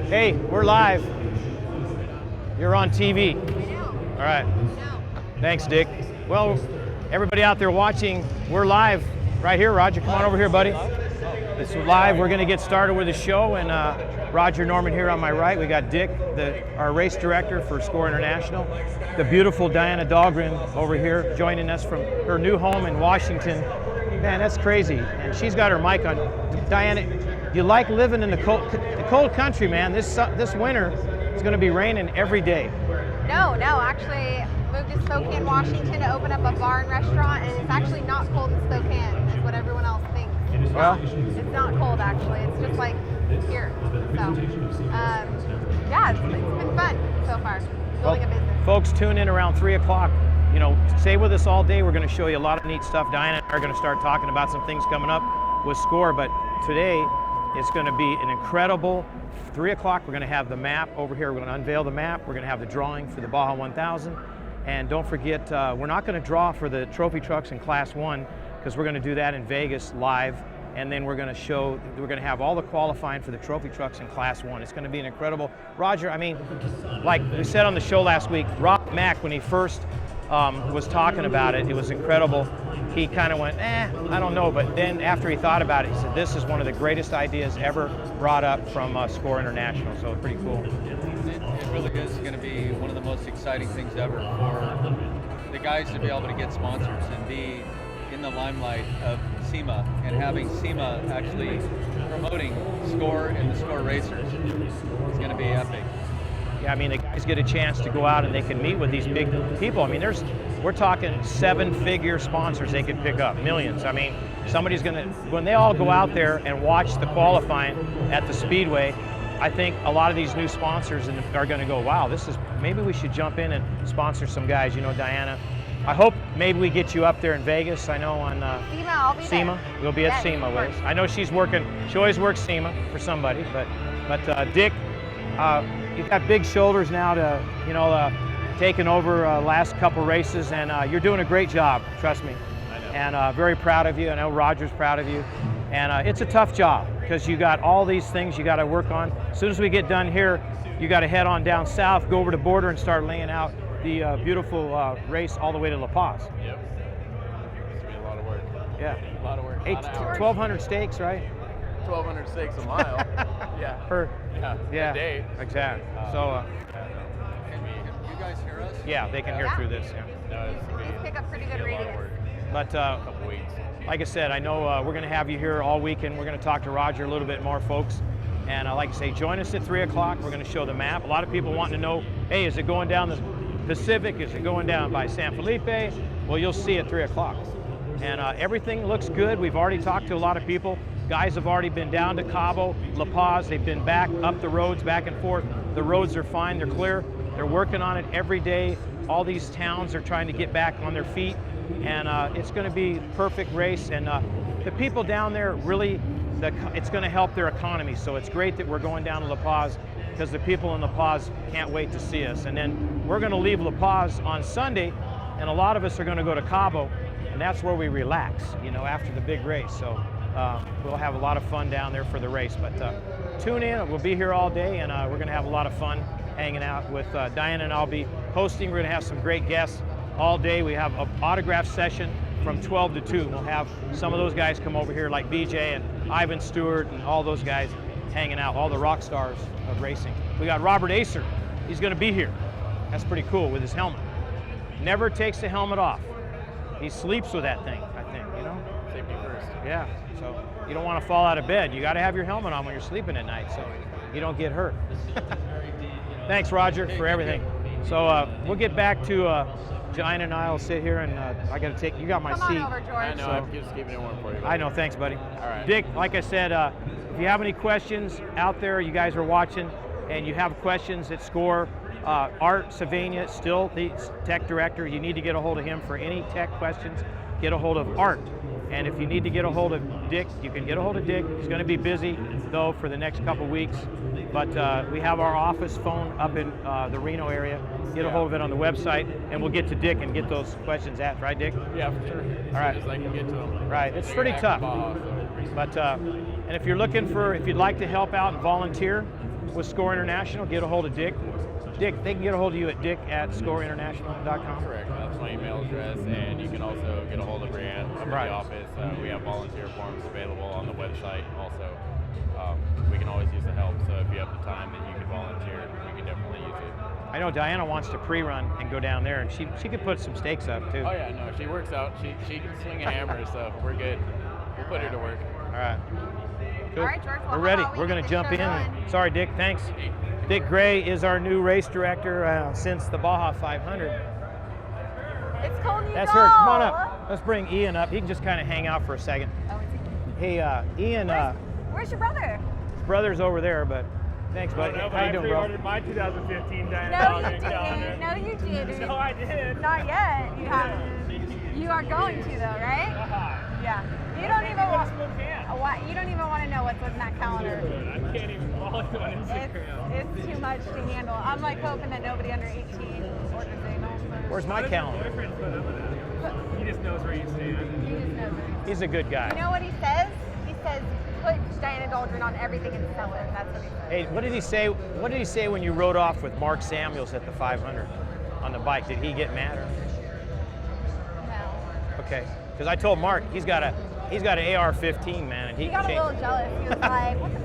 Hey, we're live. You're on TV. All right. Thanks, Dick. Well, everybody out there watching, we're live right here. Roger, come on over here, buddy. This is live. We're going to get started with the show, and Roger Norman here on my right. We got Dick, our race director for SCORE International. The beautiful Dianna Dahlgren over here joining us from her new home in Washington. Man, that's crazy. And she's got her mic on. Dianna, you like living in the cold country, man. This winter, it's going to be raining every day. No, actually moved to Spokane, Washington to open up a bar and restaurant, and it's actually not cold in Spokane, is what everyone else thinks. Well, it's not cold actually, it's just like here. So, yeah, it's been fun so far, building a business. Folks, tune in around 3 o'clock. You know, stay with us all day. We're going to show you a lot of neat stuff. Dianna and I are going to start talking about some things coming up with SCORE, but today it's going to be an incredible 3 o'clock. We're going to have the map over here. We're going to unveil the map. We're going to have the drawing for the Baja 1000. And don't forget, we're not going to draw for the trophy trucks in Class 1 because we're going to do that in Vegas live. And then we're going to have all the qualifying for the trophy trucks in Class 1. It's going to be an incredible. Roger, I mean, like we said on the show last week, Rob Mack, when he first was talking about it, it was incredible. He kind of went, I don't know. But then after he thought about it, he said, this is one of the greatest ideas ever brought up from SCORE International. So pretty cool. It really is going to be one of the most exciting things ever for the guys to be able to get sponsors and be in the limelight of SEMA and having SEMA actually promoting SCORE and the SCORE racers. It's going to be epic. Yeah, I mean, the guys get a chance to go out and they can meet with these big people. I mean, we're talking 7-figure sponsors they could pick up, millions. I mean, somebody's going to, when they all go out there and watch the qualifying at the Speedway, I think a lot of these new sponsors are going to go, wow, maybe we should jump in and sponsor some guys, you know, Dianna. I hope maybe we get you up there in Vegas. I know on SEMA, I'll be SEMA. there. We'll be at SEMA with us. I know she always works SEMA for somebody, but Dick, you've got big shoulders now to, you know, taking over last couple races, and you're doing a great job, trust me. I know. And very proud of you. I know Roger's proud of you. And it's a tough job because you got all these things you got to work on. As soon as we get done here, you got to head on down south, go over the border and start laying out the beautiful race all the way to La Paz. Yep. It's going to be a lot of work. Yeah. A lot of work. 1,200 steaks, right? 1,200 steaks a mile. Yeah. Yeah. A day. Exactly. So. Can you guys hear us? Yeah, they can hear through this. Yeah. No, it's going to be Pick up pretty good a lot of ratings. work. But A couple weeks. like I said, I know we're going to have you here all weekend. We're going to talk to Roger a little bit more, folks. And like I say, join us at 3 o'clock. We're going to show the map. A lot of people wanting to know, hey, is it going down the Pacific? Is it going down by San Felipe? Well, you'll see at 3 o'clock. And everything looks good. We've already talked to a lot of people. Guys have already been down to Cabo, La Paz. They've been back up the roads, back and forth. The roads are fine. They're clear. They're working on it every day. All these towns are trying to get back on their feet. And it's going to be a perfect race. And the people down there really, it's going to help their economy. So it's great that we're going down to La Paz because the people in La Paz can't wait to see us. And then we're going to leave La Paz on Sunday, and a lot of us are going to go to Cabo, and that's where we relax, you know, after the big race. So we'll have a lot of fun down there for the race. But tune in. We'll be here all day, and we're going to have a lot of fun hanging out with Dianna, and I'll be hosting. We're going to have some great guests all day. We have an autograph session from 12 to 2. We'll have some of those guys come over here like BJ and Ivan Stewart and all those guys hanging out, all the rock stars of racing. We got Robert Acer. He's going to be here. That's pretty cool with his helmet. Never takes the helmet off. He sleeps with that thing, I think, you know? Safety first. Yeah, so you don't want to fall out of bed. You got to have your helmet on when you're sleeping at night so you don't get hurt. Thanks, Roger, for everything. So we'll get back to Dianna and I'll sit here, and I got to take, you got my Come seat. on over, George. I know, I'm just keeping it warm for you. I know, thanks, buddy. All right. Dick, like I said, if you have any questions out there, you guys are watching, and you have questions at SCORE, Art Savania, still the tech director. You need to get a hold of him for any tech questions. Get a hold of Art. And if you need to get a hold of Dick, you can get a hold of Dick. He's going to be busy, though, for the next couple weeks. But we have our office phone up in the Reno area. Get a hold of it on the website, and we'll get to Dick and get those questions asked. Right, Dick? Yeah, for sure. All right. As I can get to them. Right. It's pretty tough. But and if you're looking for, if you'd like to help out and volunteer with SCORE International, get a hold of Dick. Dick, they can get a hold of you at dick@scoreinternational.com. Correct. That's my email address, and you can also get a hold of Brianne from Right. the office. We have volunteer forms available on the website. Also, we can always use the help. So if you have the time that you can volunteer, we can definitely use it. I know Diana wants to pre-run and go down there, and she could put some stakes up too. Oh yeah, no, she works out. She can swing a hammer, so we're good. We'll put her to work. All right. Cool. All right, George. Well, We're ready. how about we We're going get to this jump show in. going? Sorry, Dick. Thanks. Dick Gray is our new race director since the Baja 500. It's cold. That's her. Come on up. Let's bring Ian up. He can just kind of hang out for a second. Oh, is he? Hey, Ian. Where's your brother? His brother's over there, but thanks, buddy. No, but How you I doing, bro? pre-ordered my 2015 dianna No, dog you and calendar. didn't. No, you didn't. No, I did. Not yet. You haven't. You are going to though, right? Yeah. You don't even want. You don't even want to know what's in that calendar. I can't even follow you on Instagram. It's too much to handle. I'm like hoping that nobody under 18 orders it. Where's my calendar? Boyfriend put him in it. He just knows where you stand. He just knows it. He's a good guy. You know what he says? He says, put Dianna Daldrin on everything and sell it. That's what he says. Hey, what did he say? What did he say when you rode off with Mark Samuels at the 500 on the bike? Did he get mad? Or? No. Okay, because I told Mark he's got an AR-15, man, and He got a little jealous. He was like, what the?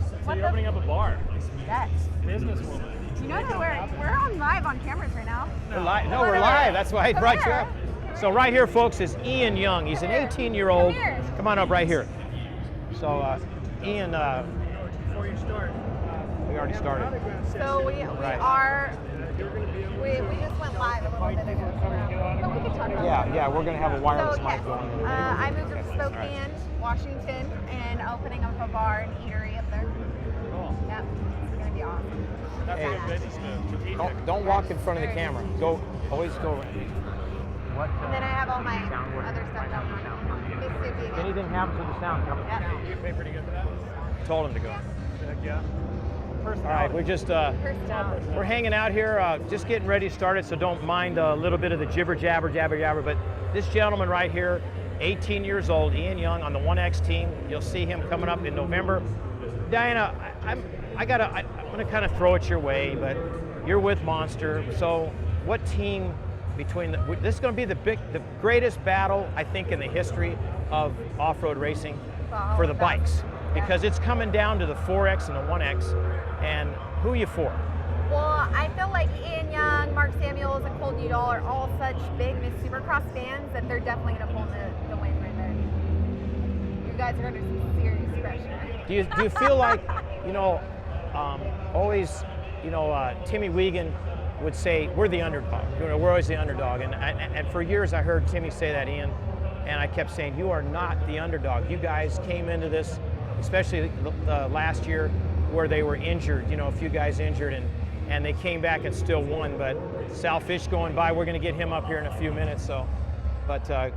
So What you're opening the? up a bar. Yes. Businesswoman. You know that we're on live on cameras right now. We're live. No, we're live. That's why I Come brought you here. up. So right here, folks, is Ian Young. He's an 18-year-old. Come here. Come on up right here. So Ian, Before you start. we already started. So we Right. are. We just went live a little bit ago. But we can talk about it. Yeah, we're gonna have a wireless So, mic yes, going in. I moved to Okay, all right. Spokane, Washington, and opening up a bar and eatery up there. Cool. Yep, it's gonna be awesome. That's Hey. a good business move. Strategic. Don't walk in front of the camera. Go, always go around. What? And then I have all my other stuff going on. Mississippi again. Anything happens with the sound company. Yep. You pay pretty good for that? Told him to go. Heck yeah. All right, we're just Personality. we're hanging out here, just getting ready to start it. So don't mind a little bit of the jibber jabber. But this gentleman right here, 18 years old, Ian Young on the 1X team. You'll see him coming up in November. Diana, I'm gonna kind of throw it your way, but you're with Monster. So what team between this is going to be the greatest battle I think in the history of off-road racing for the bikes, because it's coming down to the 4X and the 1X, and who are you for? Well, I feel like Ian Young, Mark Samuels, and Cole Udall are all such big Miss Supercross fans that they're definitely going to pull the win right there. You guys are under some serious pressure. Do you feel like, always, Timmy Wiegand would say, we're the underdog. We're always the underdog. And for years I heard Timmy say that, Ian, and I kept saying, you are not the underdog. You guys came into this, especially last year, where they were injured, a few guys injured, and they came back and still won. But Sal Fish going by, we're going to get him up here in a few minutes. But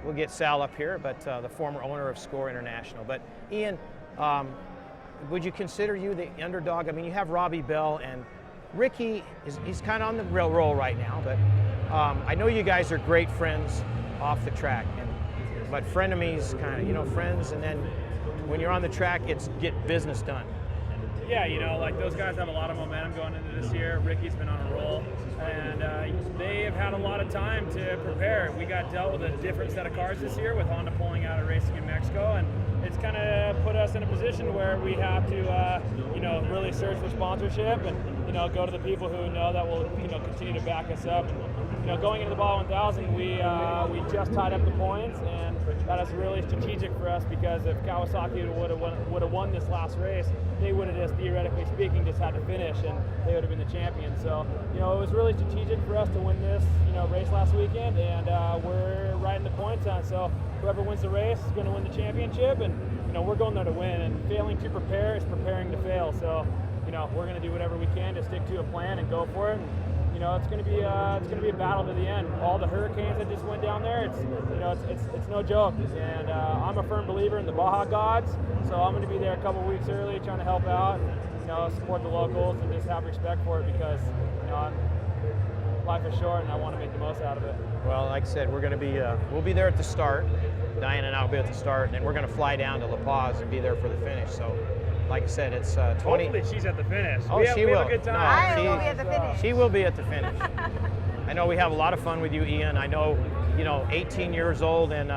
we'll get Sal up here, but the former owner of SCORE International. But Ian, would you consider you the underdog? I mean, you have Robbie Bell, and Ricky he's kind of on the real roll right now. But I know you guys are great friends off the track, but frenemies, kind of, friends, and then when you're on the track, it's get business done. Yeah, like those guys have a lot of momentum going into this year. Ricky's been on a roll, and they have had a lot of time to prepare. We got dealt with a different set of cars this year with Honda pulling out of racing in Mexico, and it's kind of put us in a position where we have to, really search for sponsorship and, go to the people who know that will, continue to back us up. And, going into the Baja 1000, we just tied up the points, and that is really strategic for us, because if Kawasaki would have won this last race, they would have just, theoretically speaking, just had to finish, and they would have been the champion. So, it was really strategic for us to win this, race last weekend, and we're right in the points on. So whoever wins the race is going to win the championship, and we're going there to win. And failing to prepare is preparing to fail. So, we're going to do whatever we can to stick to a plan and go for it. And, it's going to be a battle to the end. All the hurricanes that just went down there, it's no joke. And I'm a firm believer in the Baja gods, so I'm going to be there a couple weeks early, trying to help out, and, support the locals and just have respect for it, because life is short, and I want to make the most out of it. Well, like I said, we're going to be we'll be there at the start. Diana and I will be at the start, and then we're going to fly down to La Paz and be there for the finish. So, like I said, it's 20. Hopefully she's at the finish. Oh, we have she will. a good time. No, I will be at the finish. She will be at the finish. I know we have a lot of fun with you, Ian. I know, 18 years old and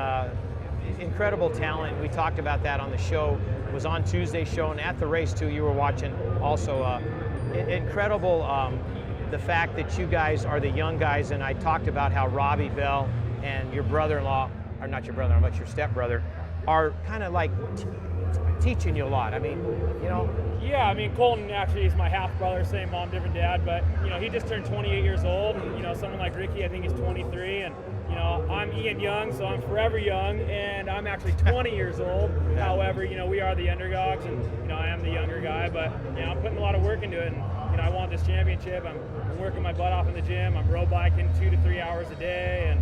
incredible talent. We talked about that on the show. It was on Tuesday's show, and at the race too. You were watching also. Incredible. The fact that you guys are the young guys, and I talked about how Robbie Bell and your brother-in-law, or not your brother-in-law, but your stepbrother, are kind of like teaching you a lot. I mean, Yeah, I mean, Colton actually is my half brother, same mom, different dad, but he just turned 28 years old. Someone like Ricky, I think he's 23, and I'm Ian Young, so I'm forever young, and I'm actually 20 years old. Yeah. However, we are the underdogs, and I am the younger guy, but I'm putting a lot of work into it, and I want this championship. I'm working my butt off in the gym. I'm road biking 2 to 3 hours a day, and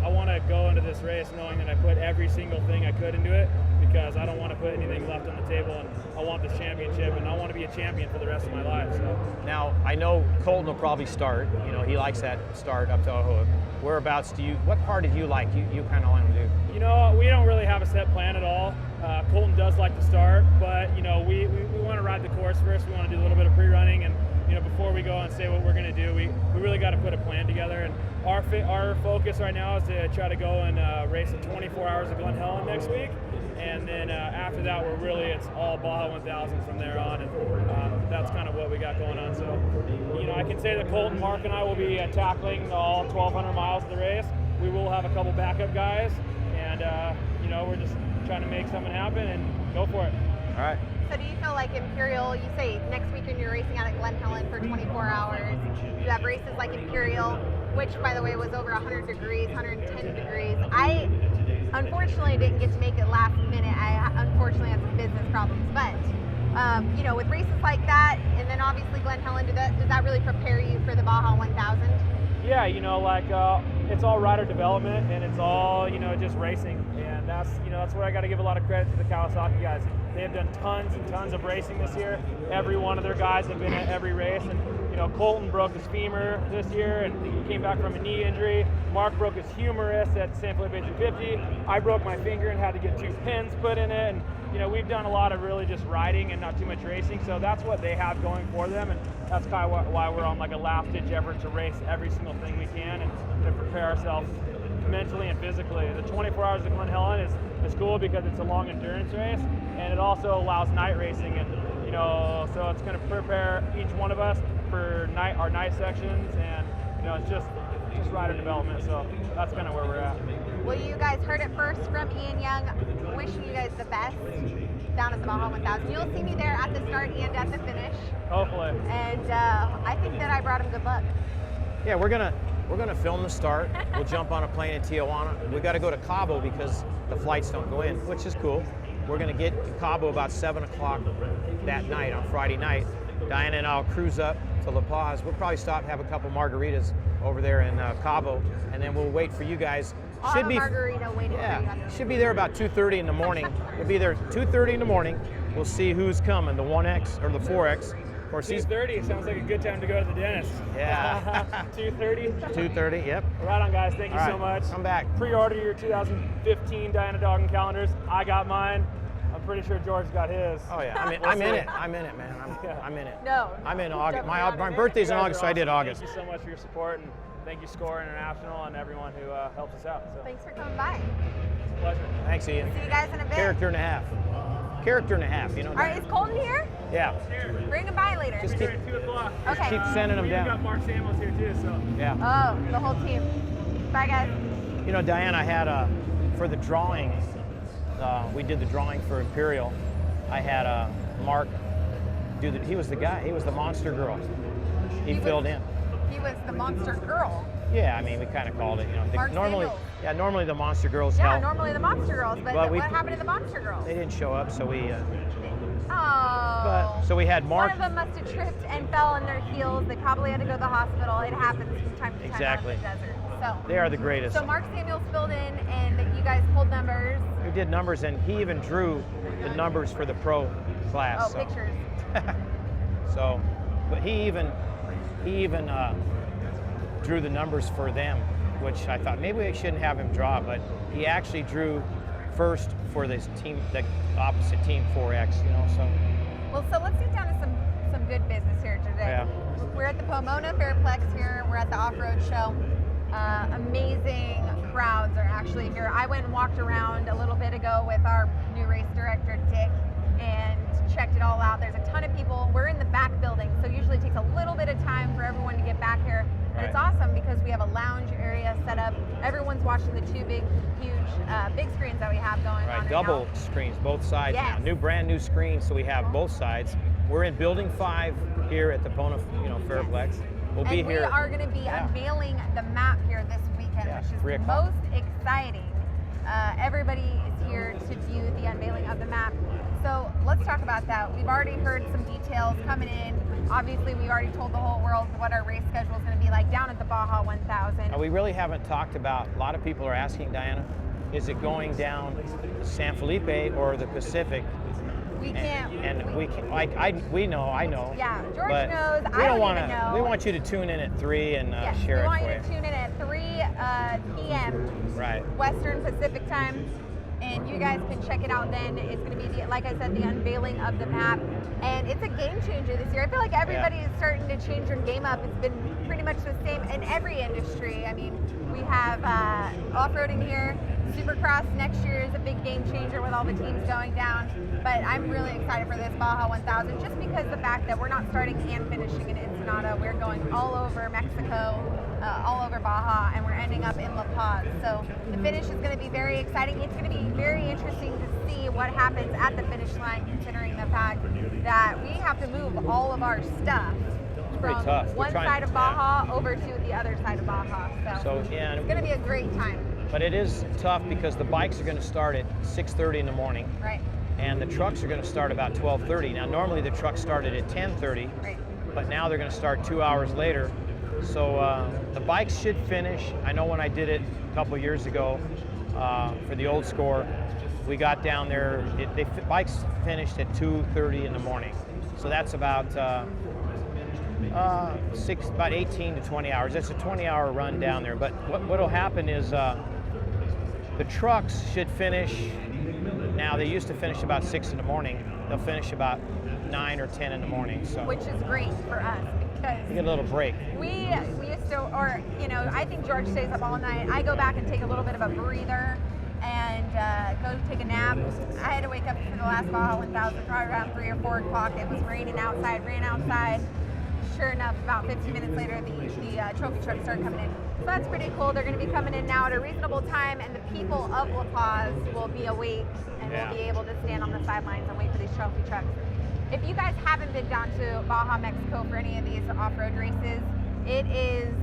I want to go into this race knowing that I put every single thing I could into it, because I don't want to put anything left on the table, and I want this championship, and I want to be a champion for the rest of my life. So now I know Colton will probably start. He likes that start up to Oahu. Whereabouts what part did you like? You kind of want to do? We don't really have a set plan at all. Colton does like to start, but we want to ride the course first. We want to do a little bit of pre-running, and before we go and say what we're going to do, we really got to put a plan together. And our focus right now is to try to go and race the 24 hours of Glen Helen next week, and then after that, it's all Baja 1000 from there on, and that's kind of what we got going on. So I can say that Colton, Mark, and I will be tackling all 1,200 miles of the race. We will have a couple backup guys, and we're just trying to make something happen and go for it. All right. So do you feel like Imperial, you say next weekend you're racing out at Glen Helen for 24 hours. You have races like Imperial, which by the way was over 100 degrees, 110 degrees. I unfortunately didn't get to make it last minute. I unfortunately had some business problems. But with races like that, and then obviously Glen Helen, does that really prepare you for the Baja 1000? Yeah, it's all rider development, and it's all just racing, and that's where I got to give a lot of credit to the Kawasaki guys. They have done tons and tons of racing this year. Every one of their guys have been at every race, and Colton broke his femur this year and he came back from a knee injury. Mark broke his humerus at San Felipe 250. I broke my finger and had to get 2 pins put in it, and we've done a lot of really just riding and not too much racing, so that's what they have going for them, and that's kind of why we're on like a last-ditch effort to race every single thing we can and to prepare ourselves mentally and physically. The 24 hours of Glen Helen is cool because it's a long endurance race, and it also allows night racing, and so it's going to prepare each one of us for our night sections, and it's just rider development, so that's kind of where we're at. Well, you guys heard it first from Ian Young. Wishing you guys the best down at the Baja 1000. You'll see me there at the start and at the finish. Hopefully. And I think that I brought him good luck. Yeah, we're gonna film the start. We'll jump on a plane in Tijuana. We got to go to Cabo because the flights don't go in, which is cool. We're gonna get to Cabo about 7 o'clock that night on Friday night. Diana and I'll cruise up to La Paz. We'll probably stop and have a couple margaritas over there in Cabo, and then we'll wait for you guys. Should be margarita waiting for you. Should be there about 2:30 in the morning. We'll be there 2:30 in the morning. We'll see who's coming, the 1X or the 4X. Of course, 2:30 sounds like a good time to go to the dentist. Yeah. 2:30. 2:30. Yep. Right on, guys. Thank you so much. Come back. Pre-order your 2015 Diana Dogging calendars. I got mine. I'm pretty sure George got his. Oh yeah, I'm in it. I'm in it, man. I'm in it. No. I'm in August. My birthday's in August, so I did August. Thank you so much for your support, and thank you Score International and everyone who helps us out. So. Thanks for coming by. It's a pleasure. Thanks, Ian. See you guys in a bit. Character and a half. Character and a half. All right, is Colton here? Yeah. Bring him by later. Just Here at 2 o'clock. Okay. keep sending them We down. got Mark Samuels here too, so. Yeah. Oh, the whole team. Bye, guys. Diana, I had for the drawing. We did the drawing for Imperial. I had Mark do the. He was the guy. He was the monster girl. He filled in. He was the monster girl. Yeah, I mean, we kind of called it. Mark normally, Samuels. yeah, normally the monster girls Yeah, help. normally the monster girls, but Well, what happened to the monster girls? They didn't show up, so we. Oh. So we had Mark. One of them must have tripped and fell on their heels. They probably had to go to the hospital. It happens from time to time Exactly. out in the desert. So. They are the greatest. So Mark Samuels filled in, and you guys pulled numbers. We did numbers, and he even drew the numbers for the pro class. Oh, so. pictures. So, but he even drew the numbers for them, which I thought maybe I shouldn't have him draw, but he actually drew first for this team, the opposite team 4X, you know, so. Well, so let's get down to some good business here today. Yeah. We're at the Pomona Fairplex here. We're at the off-road show. Amazing crowds are actually here. I went and walked around a little bit ago with our new race director, Dick, and checked it all out. There's a ton of people. We're in the back building, so usually it takes a little bit of time for everyone to get back here. And it's awesome because we have a lounge area set up. Everyone's watching the two huge big screens that we have going on right double now. Screens, both sides Yes. now. Brand new screens, so we have both sides. We're in Building 5 here at the Pomona, Fairplex. We'll be and we here. are going to be unveiling the map here this weekend, Yeah, which is 3 the o'clock. most exciting. Everybody is here to view the unveiling of the map. So let's talk about that. We've already heard some details coming in. Obviously, we've already told the whole world what our race schedule is going to be like down at the Baja 1000. We really haven't talked about, a lot of people are asking, Diana, is it going down San Felipe or the Pacific? We can't. We know, I know. Yeah, George but knows. We I don't don't want even know. We want you to tune in at 3 and Yes, share we it want for you to tune in at 3 p.m. Right. Western Pacific time, and you guys can check it out then. It's going to be, like I said, the unveiling of the map, and it's a game changer this year. I feel like everybody is starting to change their game up. It's been pretty much the same in every industry. I mean, we have off-roading here. Supercross next year is a big game changer with all the teams going down, but I'm really excited for this Baja 1000 just because the fact that we're not starting and finishing in Ensenada. We're going all over Mexico, all over Baja, and we're ending up in La Paz. So the finish is going to be very exciting. It's going to be very interesting to see what happens at the finish line, considering the fact that we have to move all of our stuff from one side of Baja over to the other side of Baja. So it's going to be a great time. But it is tough because the bikes are going to start at 6:30 in the morning. Right. And the trucks are going to start about 12:30. Now, normally the trucks started at 10:30. Right. But now they're going to start 2 hours later. So the bikes should finish. I know when I did it a couple years ago for the old score, we got down there, bikes finished at 2:30 in the morning. So that's about about 18 to 20 hours. It's a 20-hour run down there. But what'll happen is the trucks should finish. Now they used to finish about 6 in the morning. They'll finish about 9 or 10 in the morning. So which is great for us because you get a little break. We used to, or I think George stays up all night. I go back and take a little bit of a breather and go take a nap. I had to wake up for the last Baja 1000 probably around 3 or 4 o'clock. It was raining outside. Ran outside. Sure enough, about 15 minutes later, the trophy trucks started coming in. So that's pretty cool. They're going to be coming in now at a reasonable time, and the people of La Paz will be awake and will be able to stand on the sidelines and wait for these trophy trucks. If you guys haven't been down to Baja, Mexico for any of these off-road races, it is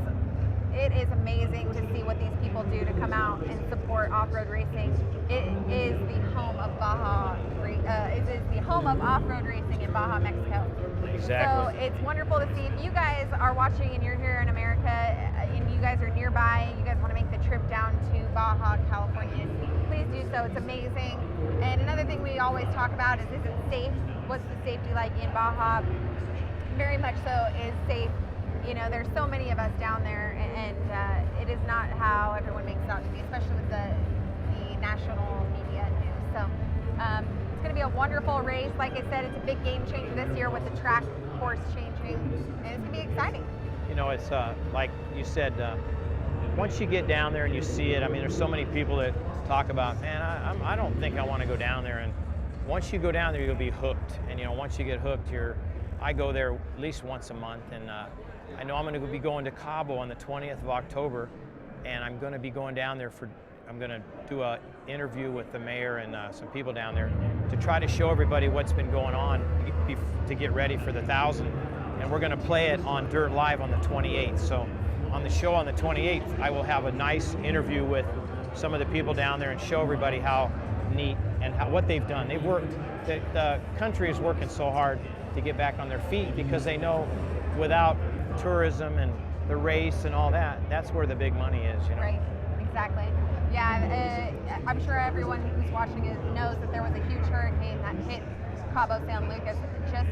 amazing to see what these people do to come out and support off-road racing. It is the home of Baja. It is the home of off-road racing in Baja, Mexico. Exactly. So it's wonderful to see. If you guys are watching and you're here in America and you guys are nearby, you guys want to make the trip down to Baja, California, please do so. It's amazing. And another thing we always talk about is it safe? What's the safety like in Baja? Very much so is safe. There's so many of us down there, and it is not how everyone makes it out to be, especially with the national media news. So it's going to be a wonderful race. Like I said, it's a big game changer this year with the track course changing, and it's going to be exciting. It's like you said, once you get down there and you see it, I mean, there's so many people that talk about, man, I don't think I want to go down there. And once you go down there, you'll be hooked. And once you get hooked, I go there at least once a month, and I know I'm going to be going to Cabo on the 20th of October, and I'm going to be going down there I'm going to do an interview with the mayor and some people down there to try to show everybody what's been going on to get ready for the 1000. And we're going to play it on Dirt Live on the 28th. So on the show on the 28th, I will have a nice interview with some of the people down there and show everybody how neat and what they've done. They've worked, the country is working so hard to get back on their feet because they know without tourism and the race and all that, that's where the big money is, Right, exactly. Yeah, I'm sure everyone who's watching it knows that there was a huge hurricane that hit Cabo San Lucas just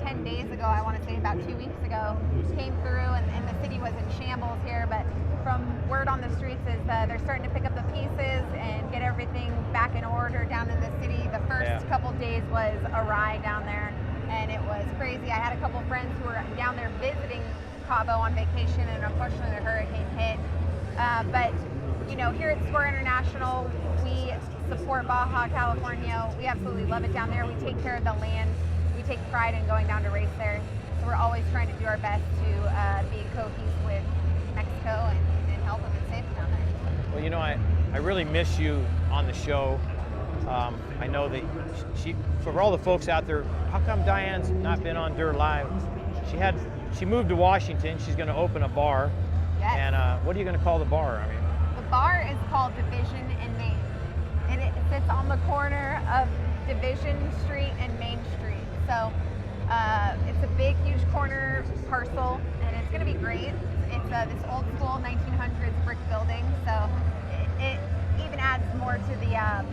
10 days ago, I want to say about 2 weeks ago, came through and the city was in shambles here, but from word on the streets is they're starting to pick up the pieces and get everything back in order down in the city. The first couple days was a ride down there, and it was crazy. I had a couple friends who were down there visiting Cabo on vacation, and unfortunately the hurricane hit. But you know, here at Square International, we support Baja, California. We absolutely love it down there. We take care of the land. We take pride in going down to race there. So we're always trying to do our best to be cohesive with Mexico and help them and save them down there. Well, you know, I really miss you on the show. I know that for all the folks out there, how come Diane's not been on Dirt Live? She moved to Washington. She's going to open a bar. Yes. And what are you going to call the bar? I mean, the bar is called Division and Main, and it sits on the corner of Division Street and Main Street. So it's a big, huge corner parcel, and it's going to be great. It's this old school 1900s brick building, so it even adds more to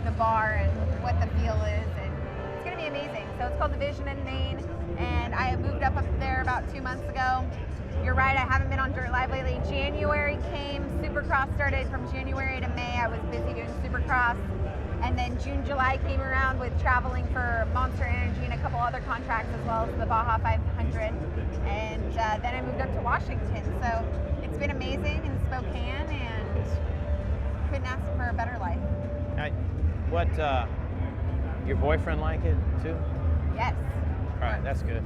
the bar and what the feel is, and it's going to be amazing. So it's called Division and Main, and I moved up there about 2 months ago. You're right, I haven't been on Dirt Live lately. January came, Supercross started from January to May. I was busy doing Supercross. And then June, July came around with traveling for Monster Energy and a couple other contracts as well as the Baja 500. And then I moved up to Washington. So it's been amazing in Spokane, and couldn't ask for a better life. Your boyfriend like it too? Yes. All right, that's good.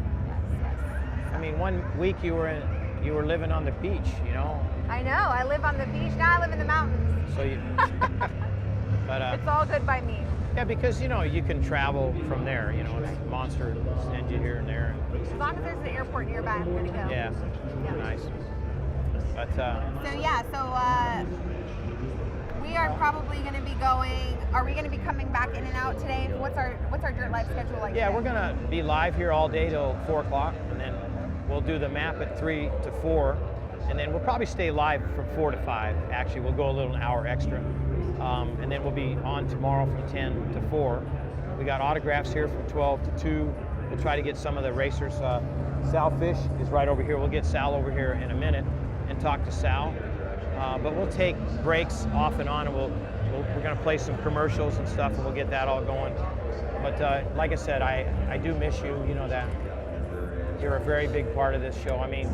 Yes. I mean, 1 week you were living on the beach, you know. I know, I live on the beach, now I live in the mountains. So you, but it's all good by me. yeah, because you know you can travel from there. You know, it's Monster sends you here and there. As long as there's an airport nearby, I'm gonna go. Yeah, nice. But we are probably going to be going. Are we going to be coming back in and out today? What's our Dirt Live schedule like? yeah, today? we're gonna be live here all day till 4 o'clock, and then we'll do the map at 3 to 4, and then we'll probably stay live from 4 to 5. Actually, we'll go a little hour extra, and then we'll be on tomorrow from 10 to 4. We got autographs here from 12 to 2. We'll try to get some of the racers. Sal Fish is right over here. We'll get Sal over here in a minute and talk to Sal. But we'll take breaks off and on, and we're going to play some commercials and stuff, and we'll get that all going. But like I said, I do miss you. You know that. You're a very big part of this show. I mean,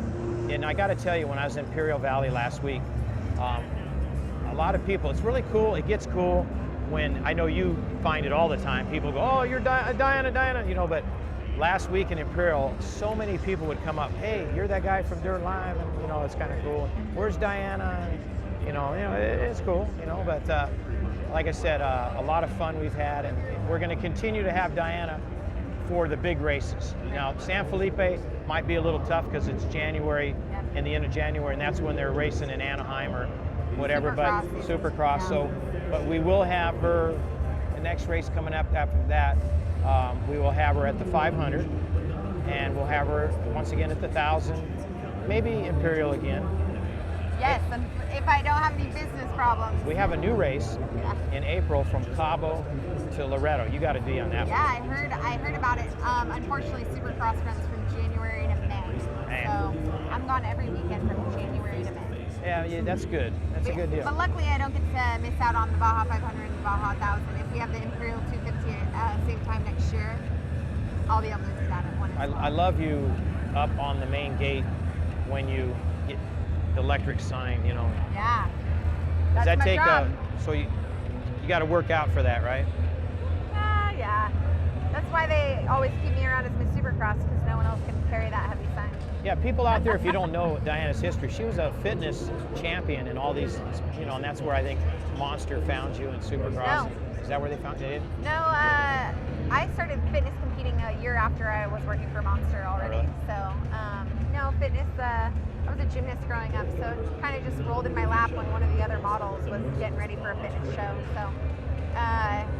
and I got to tell you, when I was in Imperial Valley last week, a lot of people, it's really cool. It gets cool when, I know you find it all the time. People go, oh, you're Dianna, you know, but last week in Imperial, so many people would come up, hey, you're that guy from Dirt Live, and you know, it's kind of cool. Where's Dianna? And, you know, it's cool, you know, but like I said, a lot of fun we've had, and we're going to continue to have Dianna for the big races. Now, San Felipe might be a little tough because it's January, in the end of January, and that's when they're racing in Anaheim or whatever, but Supercross. Yeah. So, but we will have her, the next race coming up after that, we will have her at the 500, and we'll have her once again at the 1,000, maybe Imperial again. Yes, and if I don't have any business problems. We have a new race in April from Cabo to Loretto. You got to be on that one. Yeah, I heard about it. Unfortunately, Supercross runs from January to May. So I'm gone every weekend from January to May. Yeah, that's good. That's a good deal. But luckily, I don't get to miss out on the Baja 500 and the Baja 1000. If we have the Imperial 250 at same time next year, I'll be able to do that at one as well. I love you up on the main gate when you get the electric sign, you know. Yeah. Does that my take job. so you got to work out for that, right? Yeah. That's why they always keep me around as Miss Supercross, because no one else can carry that heavy sign. Yeah, people out there, if you don't know Dianna's history, she was a fitness champion in all these, you know, and that's where I think Monster found you in Supercross. No. Is that where they found you? No, I started fitness competing a year after I was working for Monster already. Really? So, no, fitness, I was a gymnast growing up, so it kind of just rolled in my lap when one of the other models was getting ready for a fitness show. So,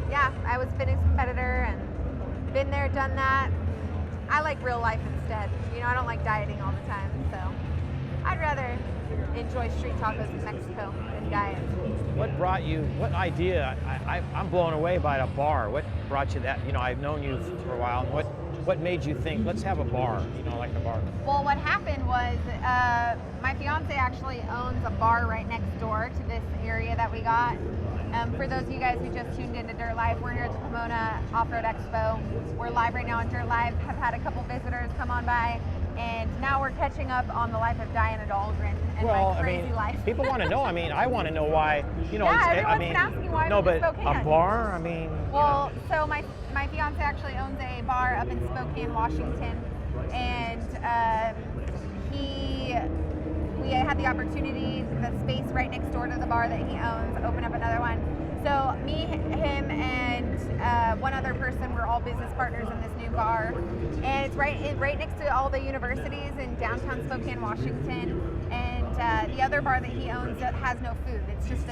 yeah, I was a fitness competitor and been there, done that. I like real life instead. You know, I don't like dieting all the time, so I'd rather enjoy street tacos in Mexico than diet. What brought you, what idea, I'm blown away by the bar. brought you that? You know, I've known you for a while. And what made you think, let's have a bar, you know, like a bar? Well, what happened was my fiance actually owns a bar right next door to this area that we got. For those of you guys who just tuned into Dirt Life, we're here at the Pomona Off-Road Expo. We're live right now on Dirt Life. Have had a couple visitors come on by, and now we're catching up on the life of Dianna Dahlgren and my crazy life. People want to know. I mean, I want to know why. You know, yeah, I everyone's mean, been asking why no, I'm in but Spokane. a bar. I mean, well, so my fiance actually owns a bar up in Spokane, Washington, and we had the opportunity, the space right next door to the bar that he owns, open up another one. So me, him, and one other person, we're all business partners in this new bar, and it's right next to all the universities in downtown Spokane, Washington. And the other bar that he owns that has no food. It's just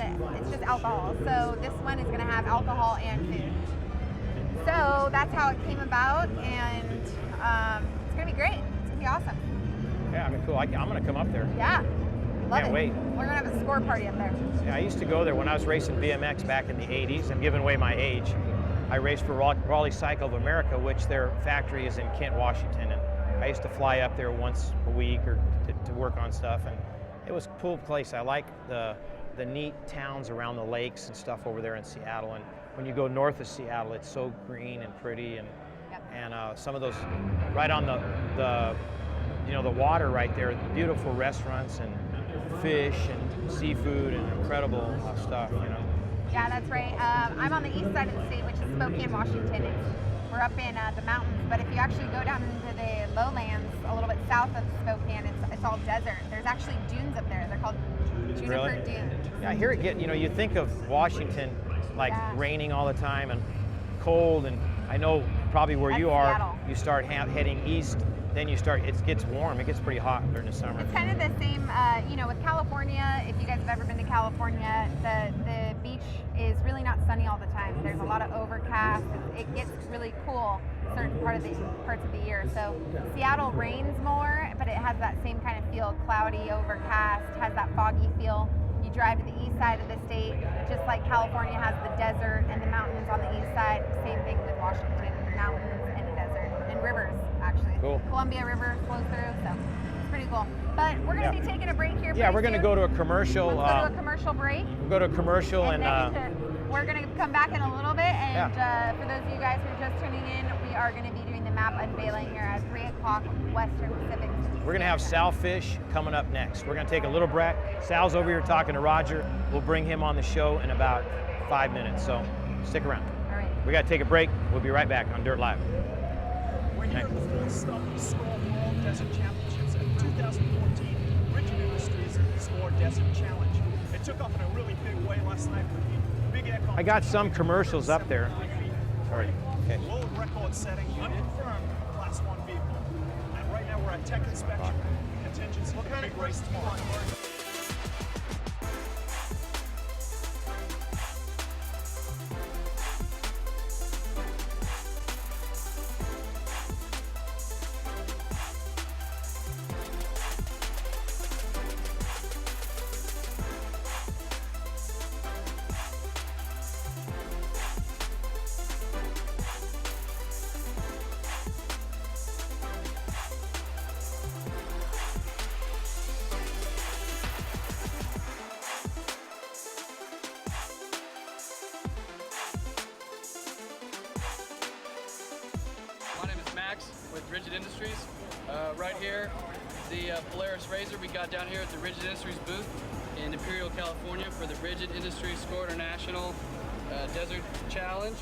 alcohol. So this one is going to have alcohol and food. So that's how it came about, and it's going to be great. It's going to be awesome. yeah, I mean, cool. I'm going to come up there. Yeah. Love Can't it. wait. We're going to have a score party up there. Yeah, I used to go there when I was racing BMX back in the 80s. I'm giving away my age. I raced for Raleigh Cycle of America, which their factory is in Kent, Washington. And I used to fly up there once a week or to work on stuff. And it was a cool place. I like the neat towns around the lakes and stuff over there in Seattle. And when you go north of Seattle, it's so green and pretty. And Yep. and some of those right on the you know, the water right there, beautiful restaurants and fish and seafood and incredible stuff, you know. Yeah, that's right. I'm on the east side of the state, which is Spokane, Washington. We're up in the mountains, but if you actually go down into the lowlands, a little bit south of Spokane, it's all desert. There's actually dunes up there. They're called juniper Really? dunes. Yeah, I hear it get, you know, you think of Washington like Yeah. raining all the time and cold, and I know probably where That's you are, Seattle. you start heading east, then it gets warm, it gets pretty hot during the summer. It's kind of the same, you know, with California. If you guys have ever been to California, the beach is really not sunny all the time. There's a lot of overcast. It gets really cool certain parts of the year. So Seattle rains more, but it has that same kind of feel, cloudy, overcast, has that foggy feel. You drive to the east side of the state, just like California has the desert and the mountains on the east side. Same thing with Washington, mountains and a desert, and rivers actually. Cool. Columbia River flows through, so it's pretty cool. But we're going to be taking a break here. Yeah, pretty we're going to soon. go to a commercial. Let's go to a commercial break. We'll go to a commercial and We're going to come back in a little bit. And for those of you guys who are just tuning in, we are going to be doing the map unveiling here at 3 o'clock Western Pacific. we're going to have Sal Fish coming up next. We're going to take a little break. Sal's over here talking to Roger. We'll bring him on the show in about 5 minutes, so stick around. All right. We got to take a break. We'll be right back on Dirt Live. We're here at the Full Stop Score World Desert Championships in 2014 Rigid Industries Score Desert Challenge. It took off in a really big way last night with the big air I got some commercials up there. Sorry. Okay. World record setting, unconfirmed Class 1 vehicle. And right now we're at tech inspection. Contingency for the big race tomorrow. My name is Max with Rigid Industries. Right here, the Polaris Razor we got down here at the Rigid Industries booth in Imperial, California for the Rigid Industries Score International Desert Challenge.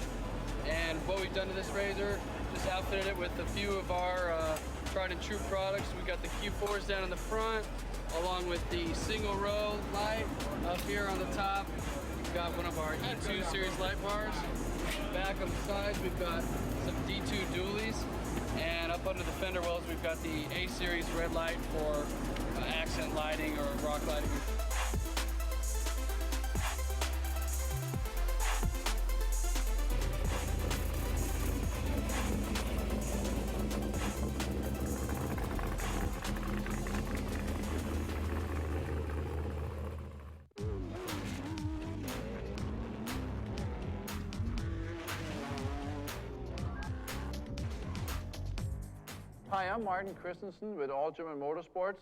And what we've done to this Razor, just outfitted it with a few of our tried and true products. We got the Q4s down in the front, along with the single row light up here on the top. We've got one of our E2 series light bars. Back on the sides, we've got some D2 dualies, and up under the fender wells, we've got the A series red light for accent lighting or rock lighting. Hi, I'm Martin Christensen with All German Motorsports.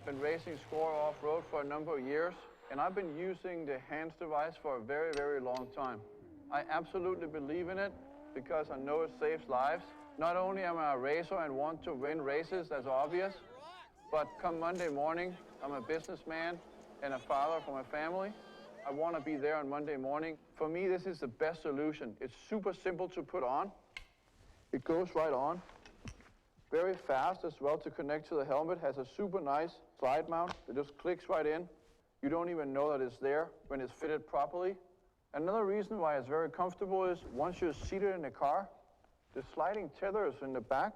Been racing Score off-road for a number of years, and I've been using the HANDS device for a very, very long time. I absolutely believe in it because I know it saves lives. Not only am I a racer and want to win races, that's obvious, but come Monday morning, I'm a businessman and a father for my family. I want to be there on Monday morning. For me, this is the best solution. It's super simple to put on. It goes right on. Very fast as well to connect to the helmet. Has a super nice slide mount that just clicks right in. You don't even know that it's there when it's fitted properly. Another reason why it's very comfortable is once you're seated in the car, the sliding tethers in the back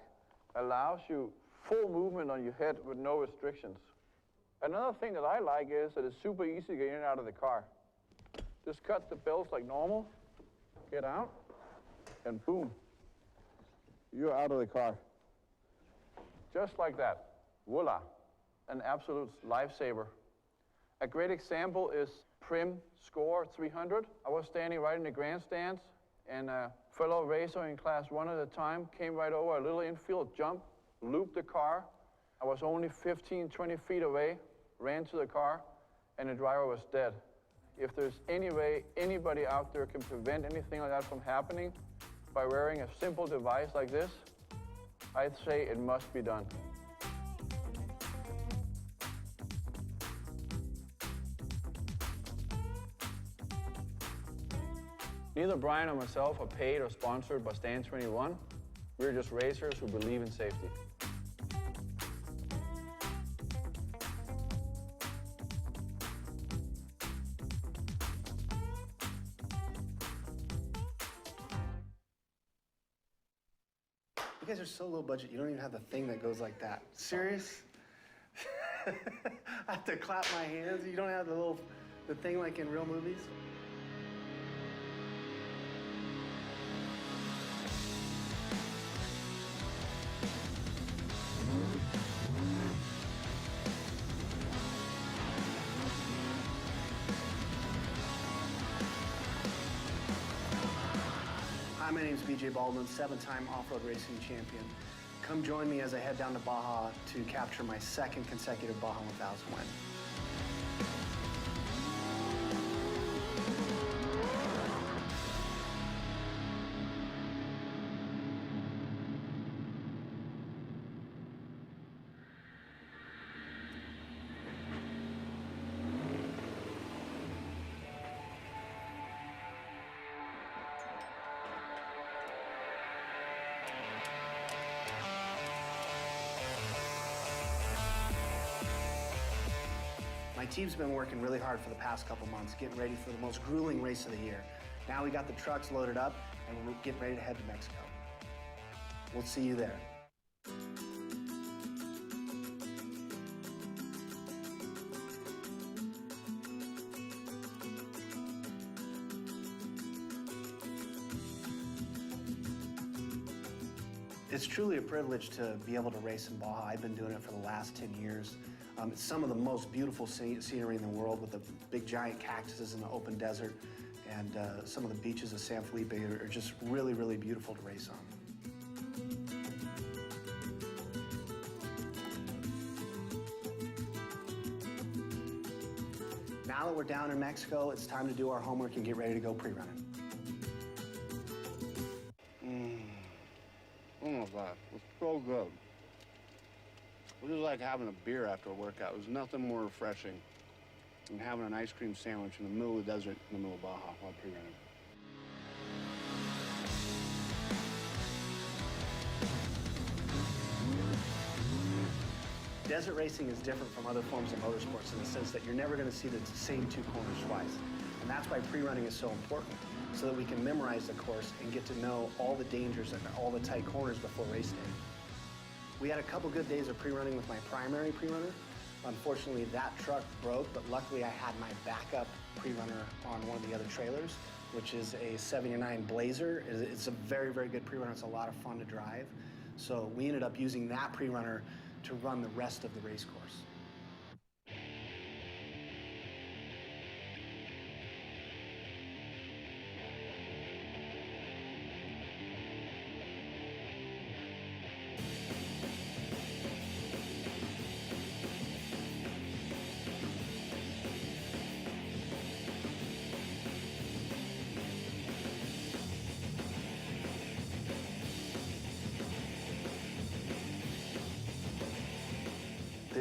allows you full movement on your head with no restrictions. Another thing that I like is that it's super easy to get in and out of the car. Just cut the belts like normal, get out, and boom, you're out of the car. Just like that, voila, an absolute lifesaver. A great example is Prim Score 300. I was standing right in the grandstands, and a fellow racer in class 1 at the time came right over, a little infield jump, looped the car. I was only 15, 20 feet away, ran to the car, and the driver was dead. If there's any way anybody out there can prevent anything like that from happening by wearing a simple device like this, I'd say it must be done. Neither Brian or myself are paid or sponsored by Stand 21. We're just racers who believe in safety. You guys are so low budget, you don't even have the thing that goes like that. Serious? I have to clap my hands. You don't have the thing like in real movies? Hi, my name's BJ Baldwin, 7-time off-road racing champion. Come join me as I head down to Baja to capture my 2nd consecutive Baja 1000 win. My team's been working really hard for the past couple months, getting ready for the most grueling race of the year. Now we got the trucks loaded up, and we're getting ready to head to Mexico. We'll see you there. It's truly a privilege to be able to race in Baja. I've been doing it for the last 10 years. It's some of the most beautiful scenery in the world with the big giant cactuses in the open desert, and some of the beaches of San Felipe are just really, really beautiful to race on. Now that we're down in Mexico, it's time to do our homework and get ready to go pre-running. Oh my God, it was so good. It was like having a beer after a workout. There's nothing more refreshing than having an ice cream sandwich in the middle of the desert in the middle of Baja while pre-running. Desert racing is different from other forms of motorsports in the sense that you're never going to see the same 2 corners twice. And that's why pre-running is so important, so that we can memorize the course and get to know all the dangers and all the tight corners before race day. We had a couple good days of pre-running with my primary pre-runner. Unfortunately, that truck broke, but luckily I had my backup pre-runner on one of the other trailers, which is a 79 Blazer. It's a very, very good pre-runner. It's a lot of fun to drive. So we ended up using that pre-runner to run the rest of the race course.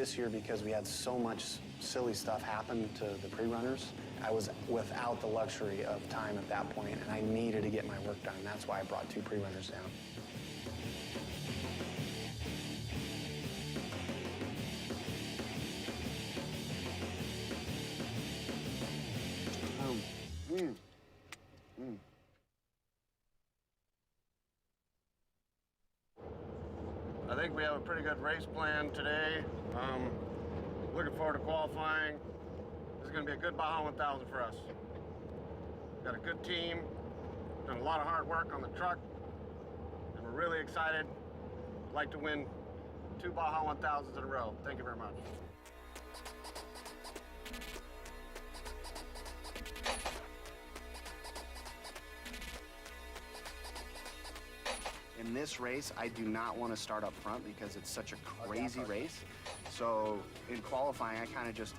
This year, because we had so much silly stuff happen to the pre-runners, I was without the luxury of time at that point, and I needed to get my work done. That's why I brought 2 pre-runners down. I think we have a pretty good race plan today. Looking forward to qualifying. This is going to be a good Baja 1000 for us. Got a good team, done a lot of hard work on the truck, and we're really excited. I'd like to win 2 Baja 1000s in a row. Thank you very much. In this race, I do not want to start up front because it's such a crazy race. So in qualifying, I kind of just,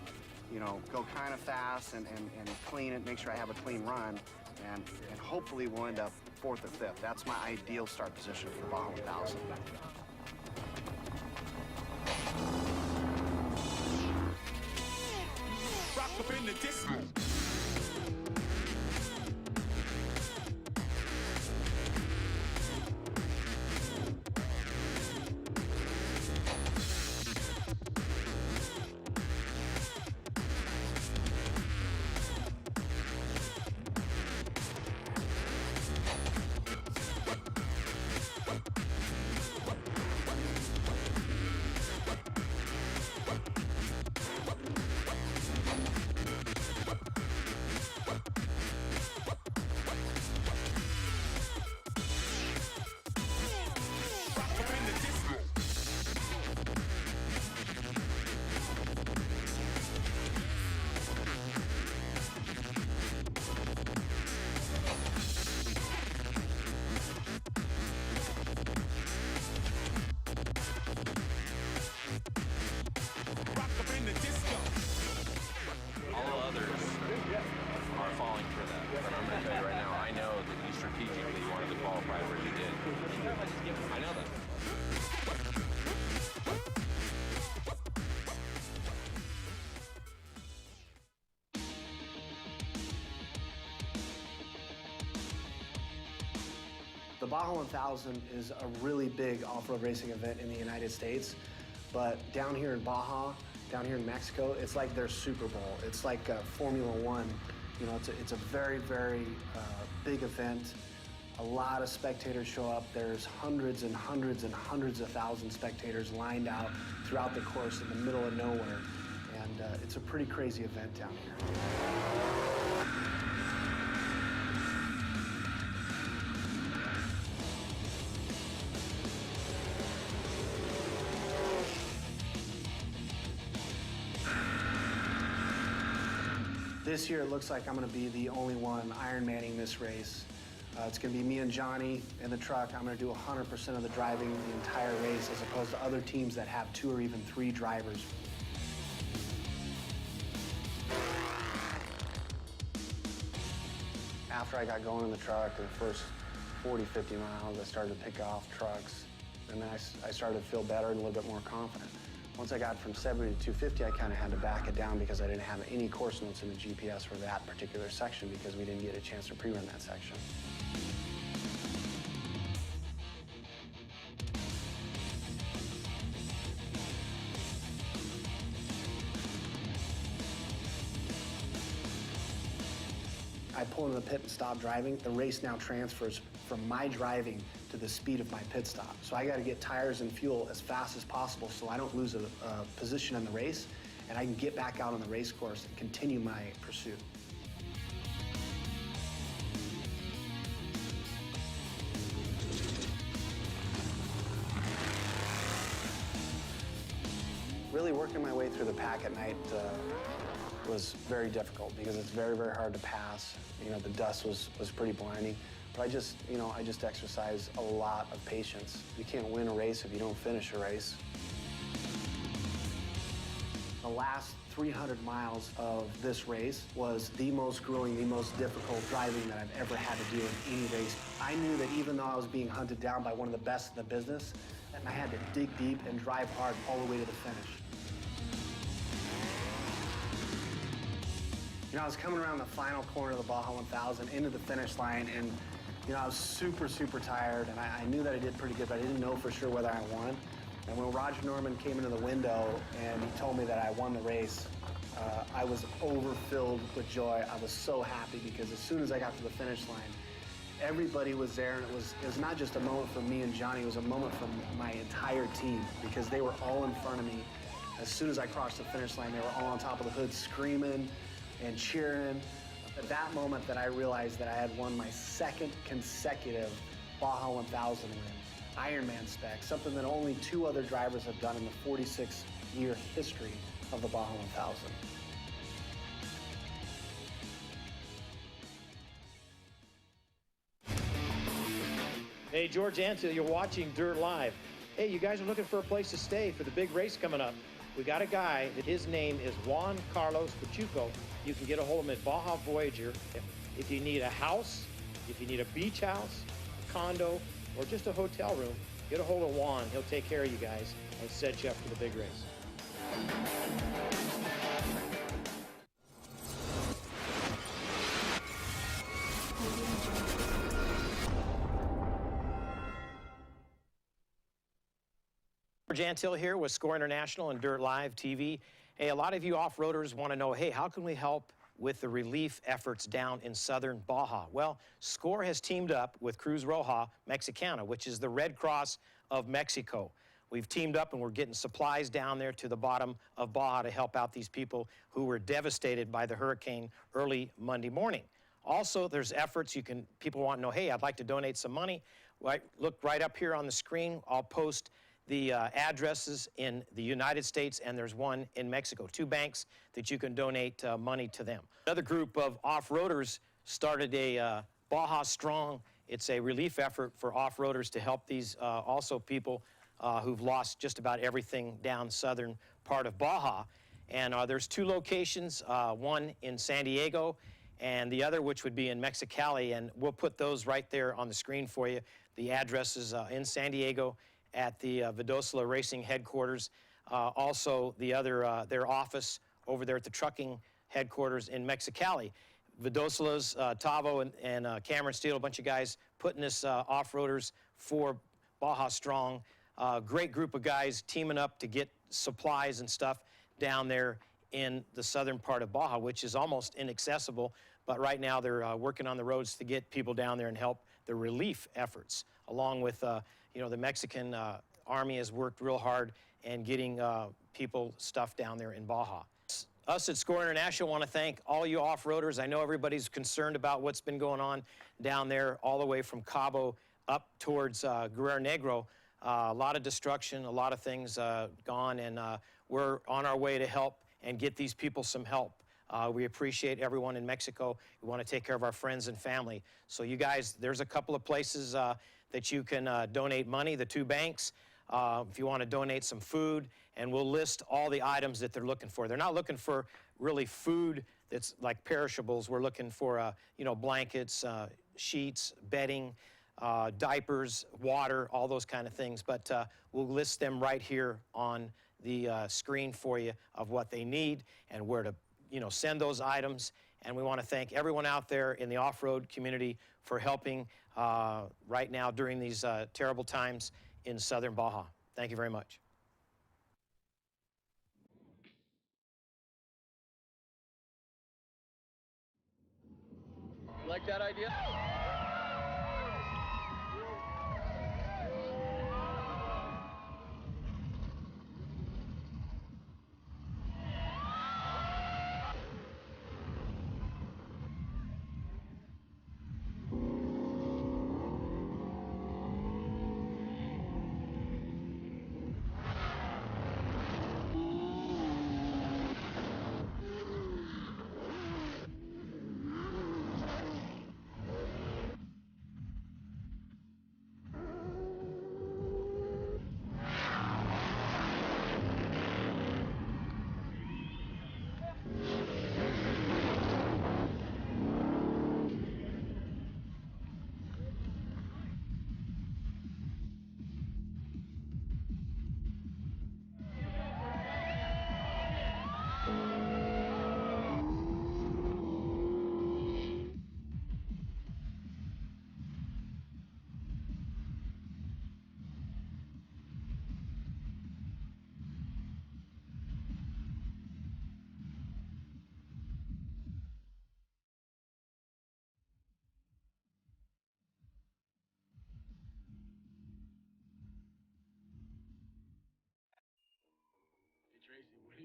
you know, go kind of fast and clean it, make sure I have a clean run, and hopefully we'll end up 4th or 5th. That's my ideal start position for Baja 1000. Rock up in the disco. The Baja 1000 is a really big off-road racing event in the United States, but down here in Baja, down here in Mexico, it's like their Super Bowl. It's like Formula One. You know, it's a very, very big event. A lot of spectators show up. There's hundreds and hundreds and hundreds of thousands of spectators lined out throughout the course in the middle of nowhere. And it's a pretty crazy event down here. This year, it looks like I'm going to be the only one Ironmanning this race. It's going to be me and Johnny in the truck. I'm going to do 100% of the driving the entire race, as opposed to other teams that have 2 or even 3 drivers. After I got going in the truck, the first 40, 50 miles, I started to pick off trucks. And then I started to feel better and a little bit more confident. Once I got from 70 to 250, I kind of had to back it down because I didn't have any course notes in the GPS for that particular section because we didn't get a chance to pre-run that section. I pull into the pit and stop driving. The race now transfers from my driving to the speed of my pit stop. So I got to get tires and fuel as fast as possible so I don't lose a position in the race, and I can get back out on the race course and continue my pursuit. Really working my way through the pack at night was very difficult because it's very, very hard to pass. You know, the dust was pretty blinding. But I just exercise a lot of patience. You can't win a race if you don't finish a race. The last 300 miles of this race was the most grueling, the most difficult driving that I've ever had to do in any race. I knew that even though I was being hunted down by one of the best in the business, that I had to dig deep and drive hard all the way to the finish. You know, I was coming around the final corner of the Baja 1000 into the finish line, and you know, I was super, super tired, and I knew that I did pretty good, but I didn't know for sure whether I won. And when Roger Norman came into the window and he told me that I won the race, I was overfilled with joy. I was so happy because as soon as I got to the finish line, everybody was there, and it was not just a moment for me and Johnny, it was a moment for my entire team because they were all in front of me. As soon as I crossed the finish line, they were all on top of the hood screaming and cheering. At that moment that I realized that I had won my second consecutive Baja 1000 win, Ironman spec, something that only 2 other drivers have done in the 46-year history of the Baja 1000. Hey, George Antil, you're watching Dirt Live. Hey, you guys are looking for a place to stay for the big race coming up. We got a guy that his name is Juan Carlos Pachuco. You can get a hold of him at Baja Voyager. If you need a house, if you need a beach house, a condo, or just a hotel room, get a hold of Juan. He'll take care of you guys and set you up for the big race. George Antil here with Score International and Dirt Live TV. Hey, a lot of you off-roaders want to know, hey, how can we help with the relief efforts down in southern Baja? Well, Score has teamed up with Cruz Roja Mexicana, which is the Red Cross of Mexico. We've teamed up and we're getting supplies down there to the bottom of Baja to help out these people who were devastated by the hurricane early Monday morning. Also, there's efforts people want to know, hey, I'd like to donate some money. Right, look right up here on the screen. I'll post the addresses in the United States, and there's one in Mexico. 2 banks that you can donate money to them. Another group of off-roaders started a Baja Strong. It's a relief effort for off-roaders to help these also people who've lost just about everything down southern part of Baja. And there's 2 locations, one in San Diego and the other which would be in Mexicali, and we'll put those right there on the screen for you. The addresses in San Diego at the Vidosla Racing headquarters. Also, the other, their office over there at the trucking headquarters in Mexicali. Vidosla's, Tavo and Cameron Steele, a bunch of guys putting this off-roaders for Baja Strong. Great group of guys teaming up to get supplies and stuff down there in the southern part of Baja, which is almost inaccessible. But right now they're working on the roads to get people down there and help the relief efforts, along with you know, the Mexican Army has worked real hard in getting people stuff down there in Baja. Us at Score International want to thank all you off-roaders. I know everybody's concerned about what's been going on down there all the way from Cabo up towards Guerrero Negro. A lot of destruction, a lot of things gone, and we're on our way to help and get these people some help. We appreciate everyone in Mexico. We want to take care of our friends and family. So you guys, there's a couple of places that you can donate money, the 2 banks, if you want to donate some food, and we'll list all the items that they're looking for. They're not looking for really food that's like perishables. We're looking for, you know, blankets, sheets, bedding, diapers, water, all those kind of things. But we'll list them right here on the screen for you of what they need and where to, you know, send those items. And we want to thank everyone out there in the off-road community for helping right now during these terrible times in southern Baja. Thank you very much. Like that idea?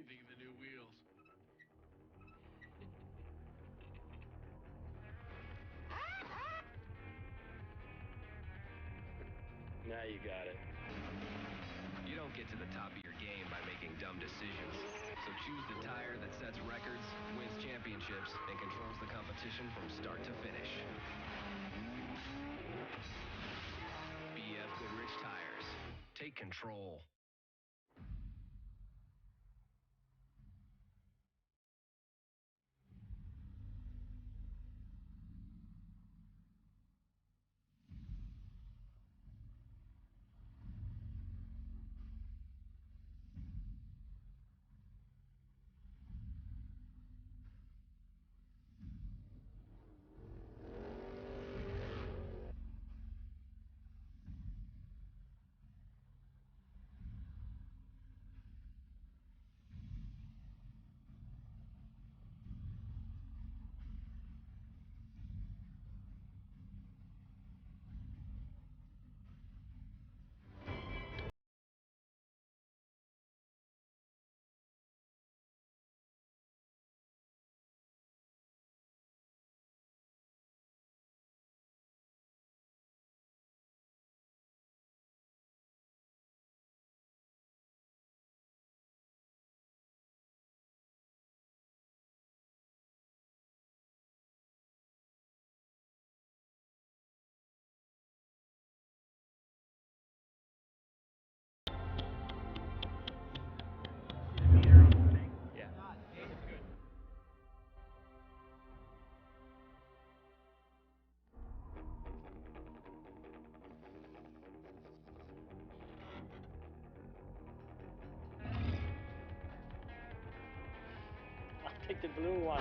believing in the new wheels. Now you got it. You don't get to the top of your game by making dumb decisions. So choose the tire that sets records, wins championships, and controls the competition from start to finish. BF Goodrich Tires. Take control. Yeah. It's good. I'll take the blue one.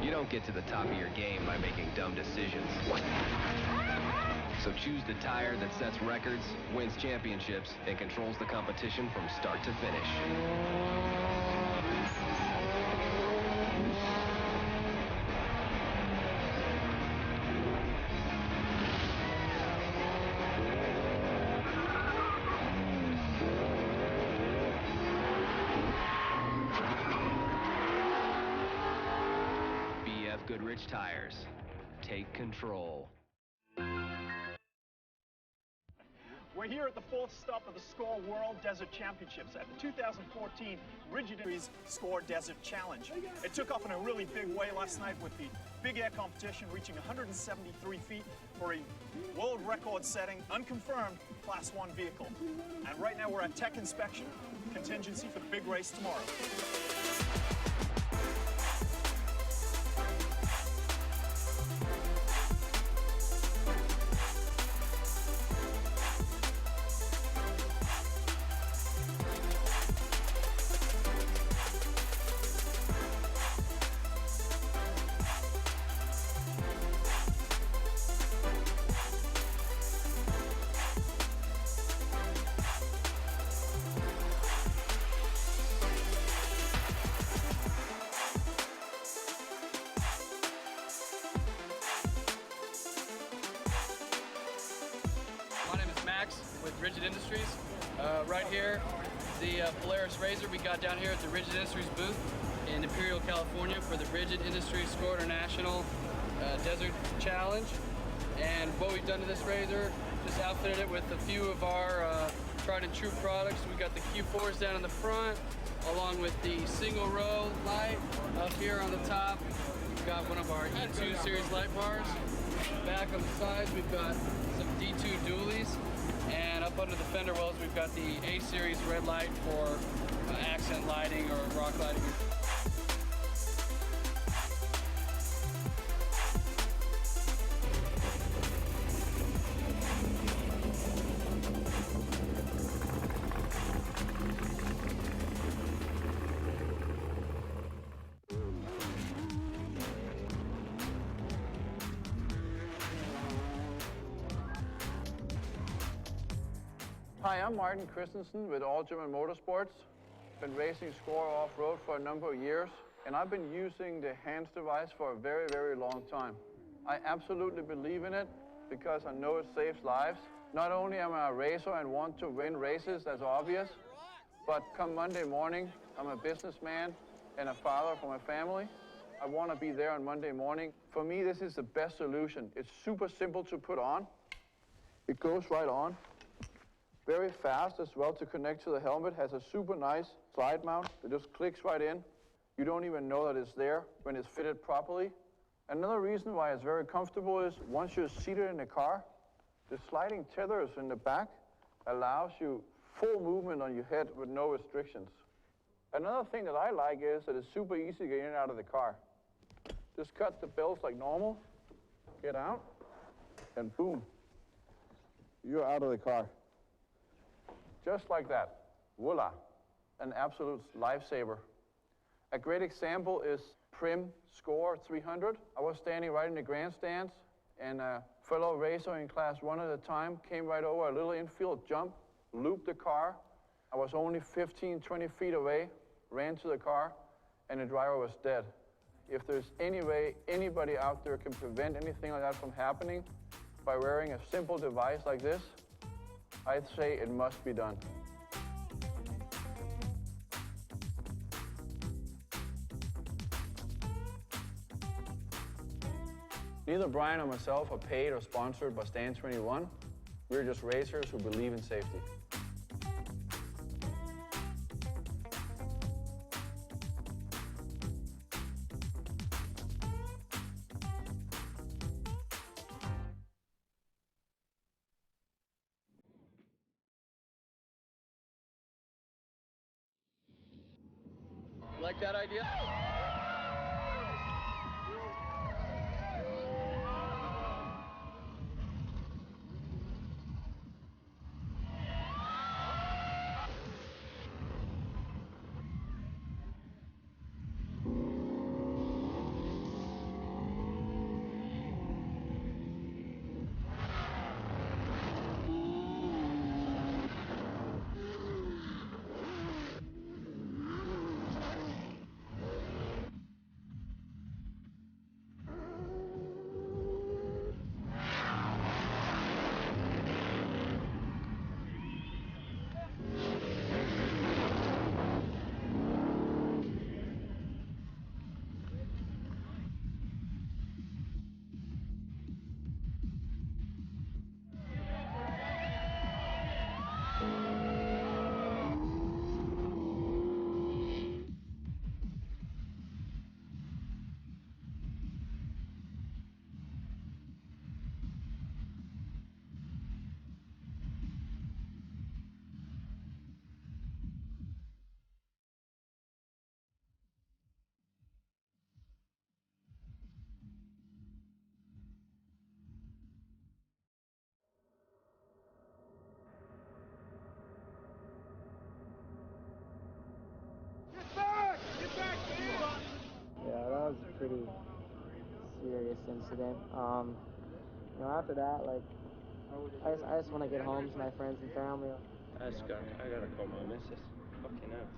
You don't get to the top of your game by making dumb decisions. So choose the tire that sets records, wins championships, and controls the competition from start to finish. BF Goodrich Tires. Take control. We're here at the fourth stop of the SCORE World Desert Championships at the 2014 Rigid Series SCORE Desert Challenge. It took off in a really big way last night with the big air competition reaching 173 feet for a world record-setting, unconfirmed Class 1 vehicle. And right now we're at tech inspection, contingency for the big race tomorrow. My name is Max with Rigid Industries. Right here, the Polaris Razor we got down here at the Rigid Industries booth in Imperial, California for the Rigid Industries SCORE International Desert Challenge. And what we've done to this Razor, just outfitted it with a few of our tried and true products. We got the Q4s down in the front, along with the single row light up here on the top. We've got one of our E2 series light bars. Back on the sides, we've got some D2 dualies, and up under the fender wells, we've got the A series red light for accent lighting or rock lighting. Hi, I'm Martin Christensen with All German Motorsports. Been racing score off-road for a number of years, and I've been using the hands device for a very, very long time. I absolutely believe in it because I know it saves lives. Not only am I a racer and want to win races, that's obvious, but come Monday morning, I'm a businessman and a father for my family. I want to be there on Monday morning. For me, this is the best solution. It's super simple to put on. It goes right on. Very fast as well to connect to the helmet. Has a super nice slide mount that just clicks right in. You don't even know that it's there when it's fitted properly. Another reason why it's very comfortable is once you're seated in the car, the sliding tethers in the back allows you full movement on your head with no restrictions. Another thing that I like is that it's super easy to get in and out of the car. Just cut the belts like normal, get out, and boom, you're out of the car. Just like that, voila, an absolute lifesaver. A great example is Prim Score 300. I was standing right in the grandstands, and a fellow racer in class 1 at the time came right over a little infield jump, looped the car. I was only 15, 20 feet away, ran to the car, and the driver was dead. If there's any way anybody out there can prevent anything like that from happening by wearing a simple device like this, I'd say it must be done. Neither Brian or myself are paid or sponsored by Stand 21. We're just racers who believe in safety. Like that idea? Yeah, that was a pretty serious incident. After that, like, I just want to get home to my friends and family. I gotta call my missus. Fucking hell.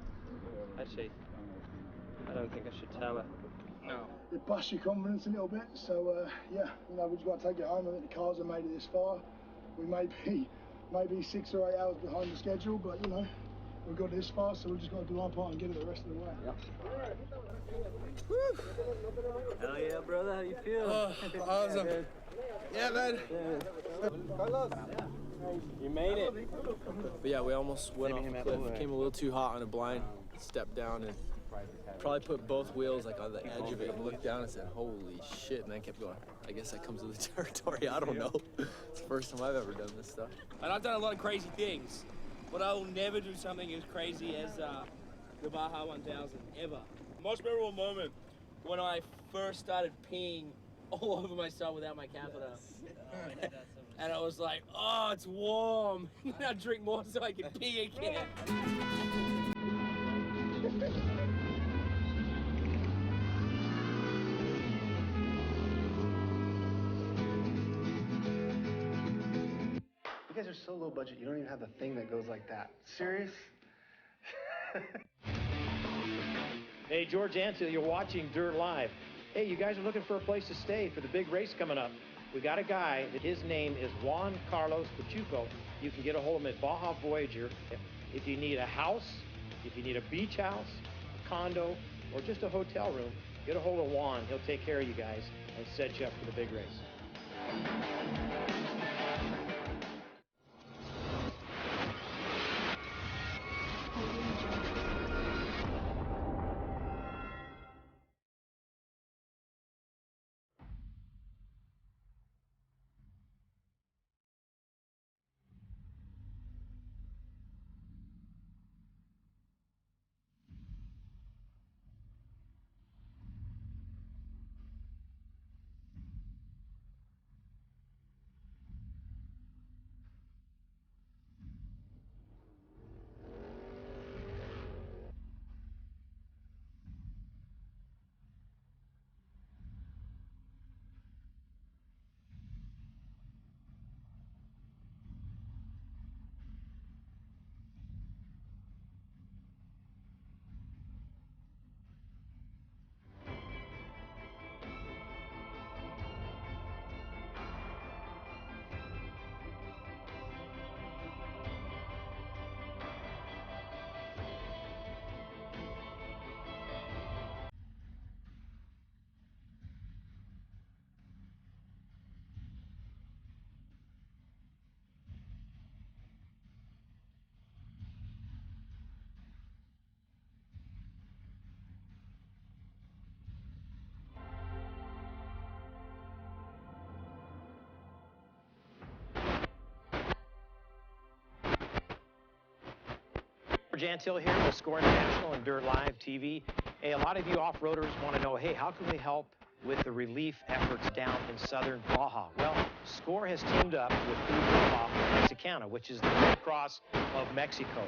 Actually, I don't think I should tell her. No. It busts your confidence a little bit, so yeah, we just got to take it home. I think the cars have made it this far. We may be 6 or 8 hours behind the schedule, but we've got this far, so we've just got to do our part and get it the rest of the way. Yep. Hell yeah, brother, how you feel? Oh, awesome. Yeah, man. You made it. But yeah, we almost went off the cliff. Came a little too hot on a blind, stepped down, and probably put both wheels like on the edge of it and looked down and said, holy shit, and then kept going. I guess that comes with the territory, I don't know. It's the first time I've ever done this stuff. And I've done a lot of crazy things, but I will never do something as crazy as the Baja 1000, ever. Most memorable moment when I first started peeing all over myself without my catheter. Yes. And I was like, oh, it's warm. I'll drink more so I can pee again. You guys are so low budget, you don't even have the thing that goes like that. Serious? Hey, George Ansel, you're watching Dirt Live. Hey, you guys are looking for a place to stay for the big race coming up. We got a guy, his name is Juan Carlos Pachuco. You can get a hold of him at Baja Voyager. If you need a house, if you need a beach house, a condo, or just a hotel room, get a hold of Juan. He'll take care of you guys and set you up for the big race. George Antill here with Score International and Dirt Live TV. Hey, a lot of you off-roaders want to know, hey, how can we help with the relief efforts down in southern Baja? Well, Score has teamed up with Baja Mexicana, which is the Red Cross of Mexico.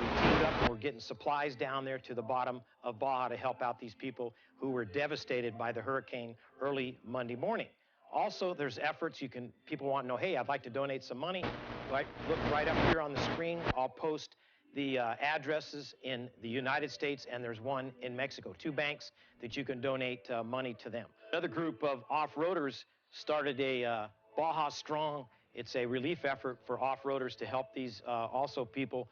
We teamed up and we're getting supplies down there to the bottom of Baja to help out these people who were devastated by the hurricane early Monday morning. Also, there's efforts people want to know, hey, I'd like to donate some money. Right, look right up here on the screen. I'll post the addresses in the United States, and there's one in Mexico. 2 banks that you can donate money to them. Another group of off-roaders started a Baja Strong. It's a relief effort for off-roaders to help these also people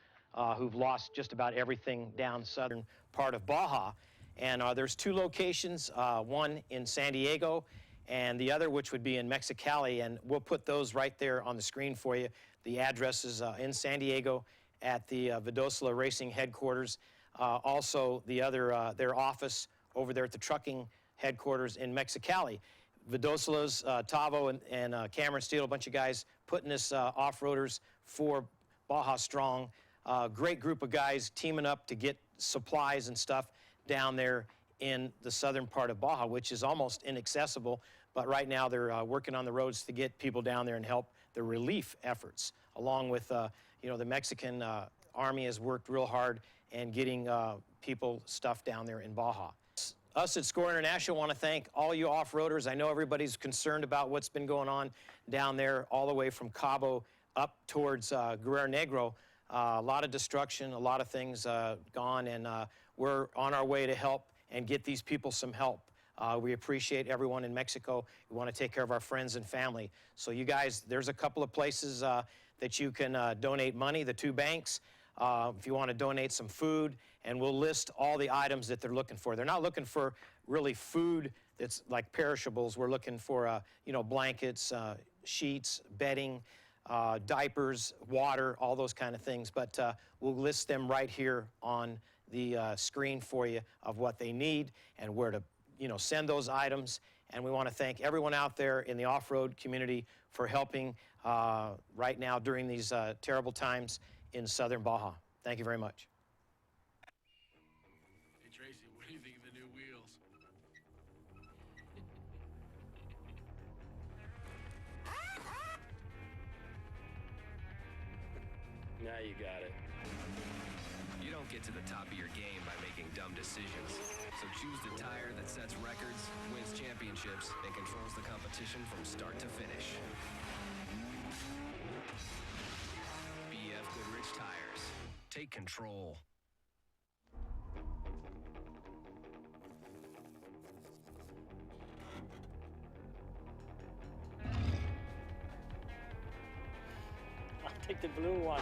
who've lost just about everything down southern part of Baja. And there's 2 locations, one in San Diego and the other which would be in Mexicali, and we'll put those right there on the screen for you. The addresses in San Diego at the Vidosla Racing headquarters. Also, the other, their office over there at the trucking headquarters in Mexicali. Vidosla's, Tavo and Cameron Steele, a bunch of guys putting this off-roaders for Baja Strong. Great group of guys teaming up to get supplies and stuff down there in the southern part of Baja, which is almost inaccessible, but right now they're working on the roads to get people down there and help the relief efforts, along with you know, the Mexican Army has worked real hard in getting people stuff down there in Baja. Us at Score International want to thank all you off-roaders. I know everybody's concerned about what's been going on down there all the way from Cabo up towards Guerrero Negro. A lot of destruction, a lot of things gone, and we're on our way to help and get these people some help. We appreciate everyone in Mexico. We want to take care of our friends and family. So you guys, there's a couple of places that you can donate money, the 2 banks, if you want to donate some food, and we'll list all the items that they're looking for. They're not looking for really food that's like perishables. We're looking for, you know, blankets, sheets, bedding, diapers, water, all those kind of things. But we'll list them right here on the screen for you of what they need and where to, you know, send those items. And we want to thank everyone out there in the off-road community for helping right now during these terrible times in southern Baja. Thank you very much. Hey Tracy, what do you think of the new wheels? Now you got it. You don't get to the top of your game by making dumb decisions. So choose the tire that sets records, wins championships, and controls the competition from start to finish. BF Goodrich Tires. Take control. take the blue one.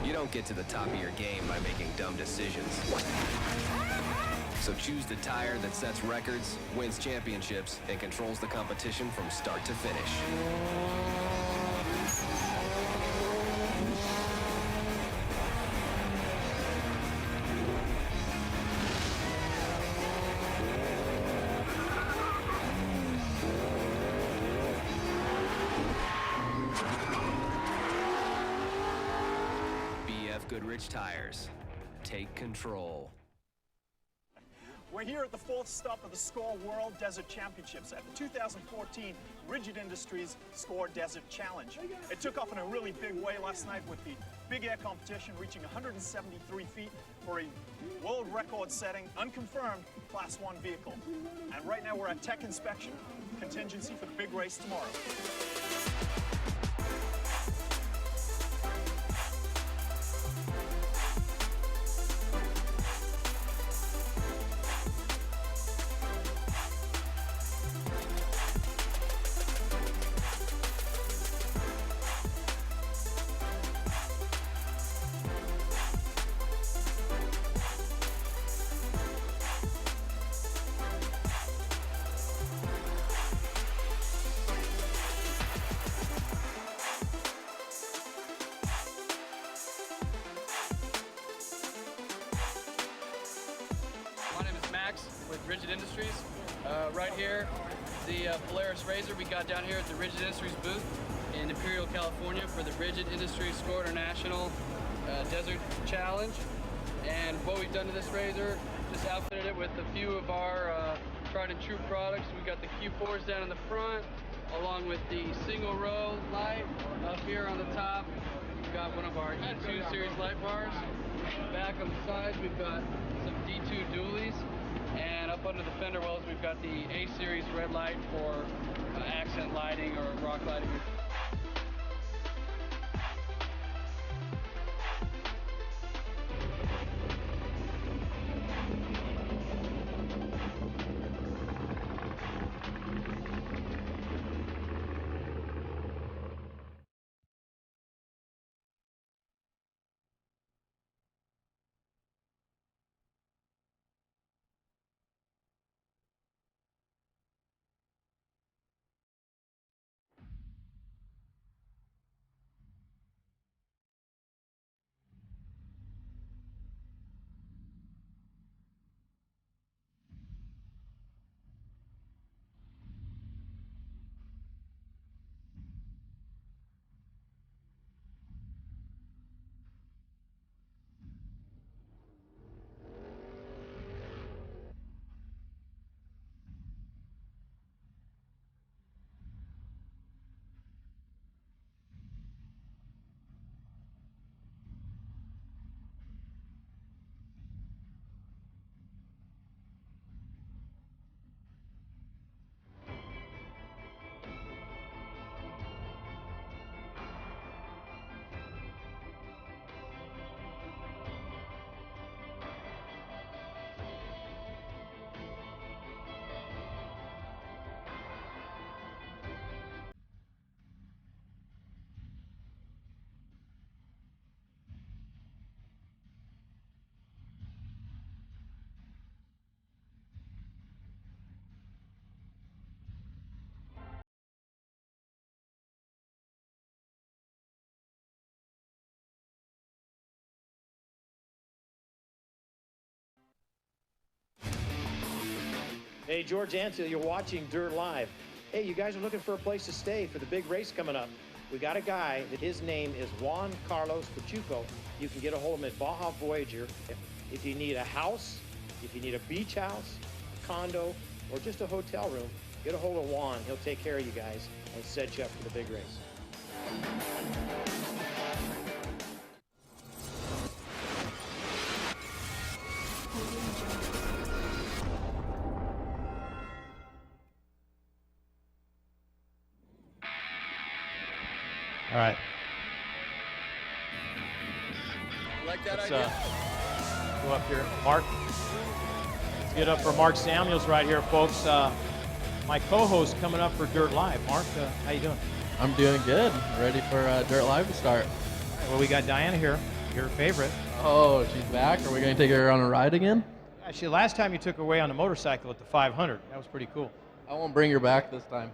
You don't get to the top of your game by making dumb decisions. So choose the tire that sets records, wins championships, and controls the competition from start to finish. Goodrich Tires. Take control. We're here at the fourth stop of the SCORE World Desert Championships at the 2014 Rigid Industries SCORE Desert Challenge. It took off in a really big way last night with the big air competition reaching 173 feet for a world record-setting, unconfirmed Class 1 vehicle. And right now we're at tech inspection, contingency for the big race tomorrow. With Rigid Industries. Right here, the Polaris Razor we got down here at the Rigid Industries booth in Imperial, California for the Rigid Industries SCORE International Desert Challenge. And what we've done to this Razor, just outfitted it with a few of our tried and true products. We got the Q4s down in the front, along with the single row light up here on the top. We've got one of our E2 series light bars. Back on the sides, we've got some D2 dualies. And up under the fender wells, we've got the A-Series red light for accent lighting or rock lighting. Hey, George Ansel, you're watching Dirt Live. Hey, you guys are looking for a place to stay for the big race coming up. We got a guy that his name is Juan Carlos Pachuco. You can get a hold of him at Baja Voyager. If you need a house, if you need a beach house, a condo, or just a hotel room, get a hold of Juan. He'll take care of you guys and set you up for the big race. All right. Like that Let's idea? go up here. Mark. Let's get up for Mark Samuels right here, folks. My co-host coming up for Dirt Live. Mark, how you doing? I'm doing good. Ready for Dirt Live to start. All right, well, we got Diana here, your favorite. Oh, she's back. Are we going to take her on a ride again? Actually, last time you took her away on a motorcycle at the 500. That was pretty cool. I won't bring her back this time.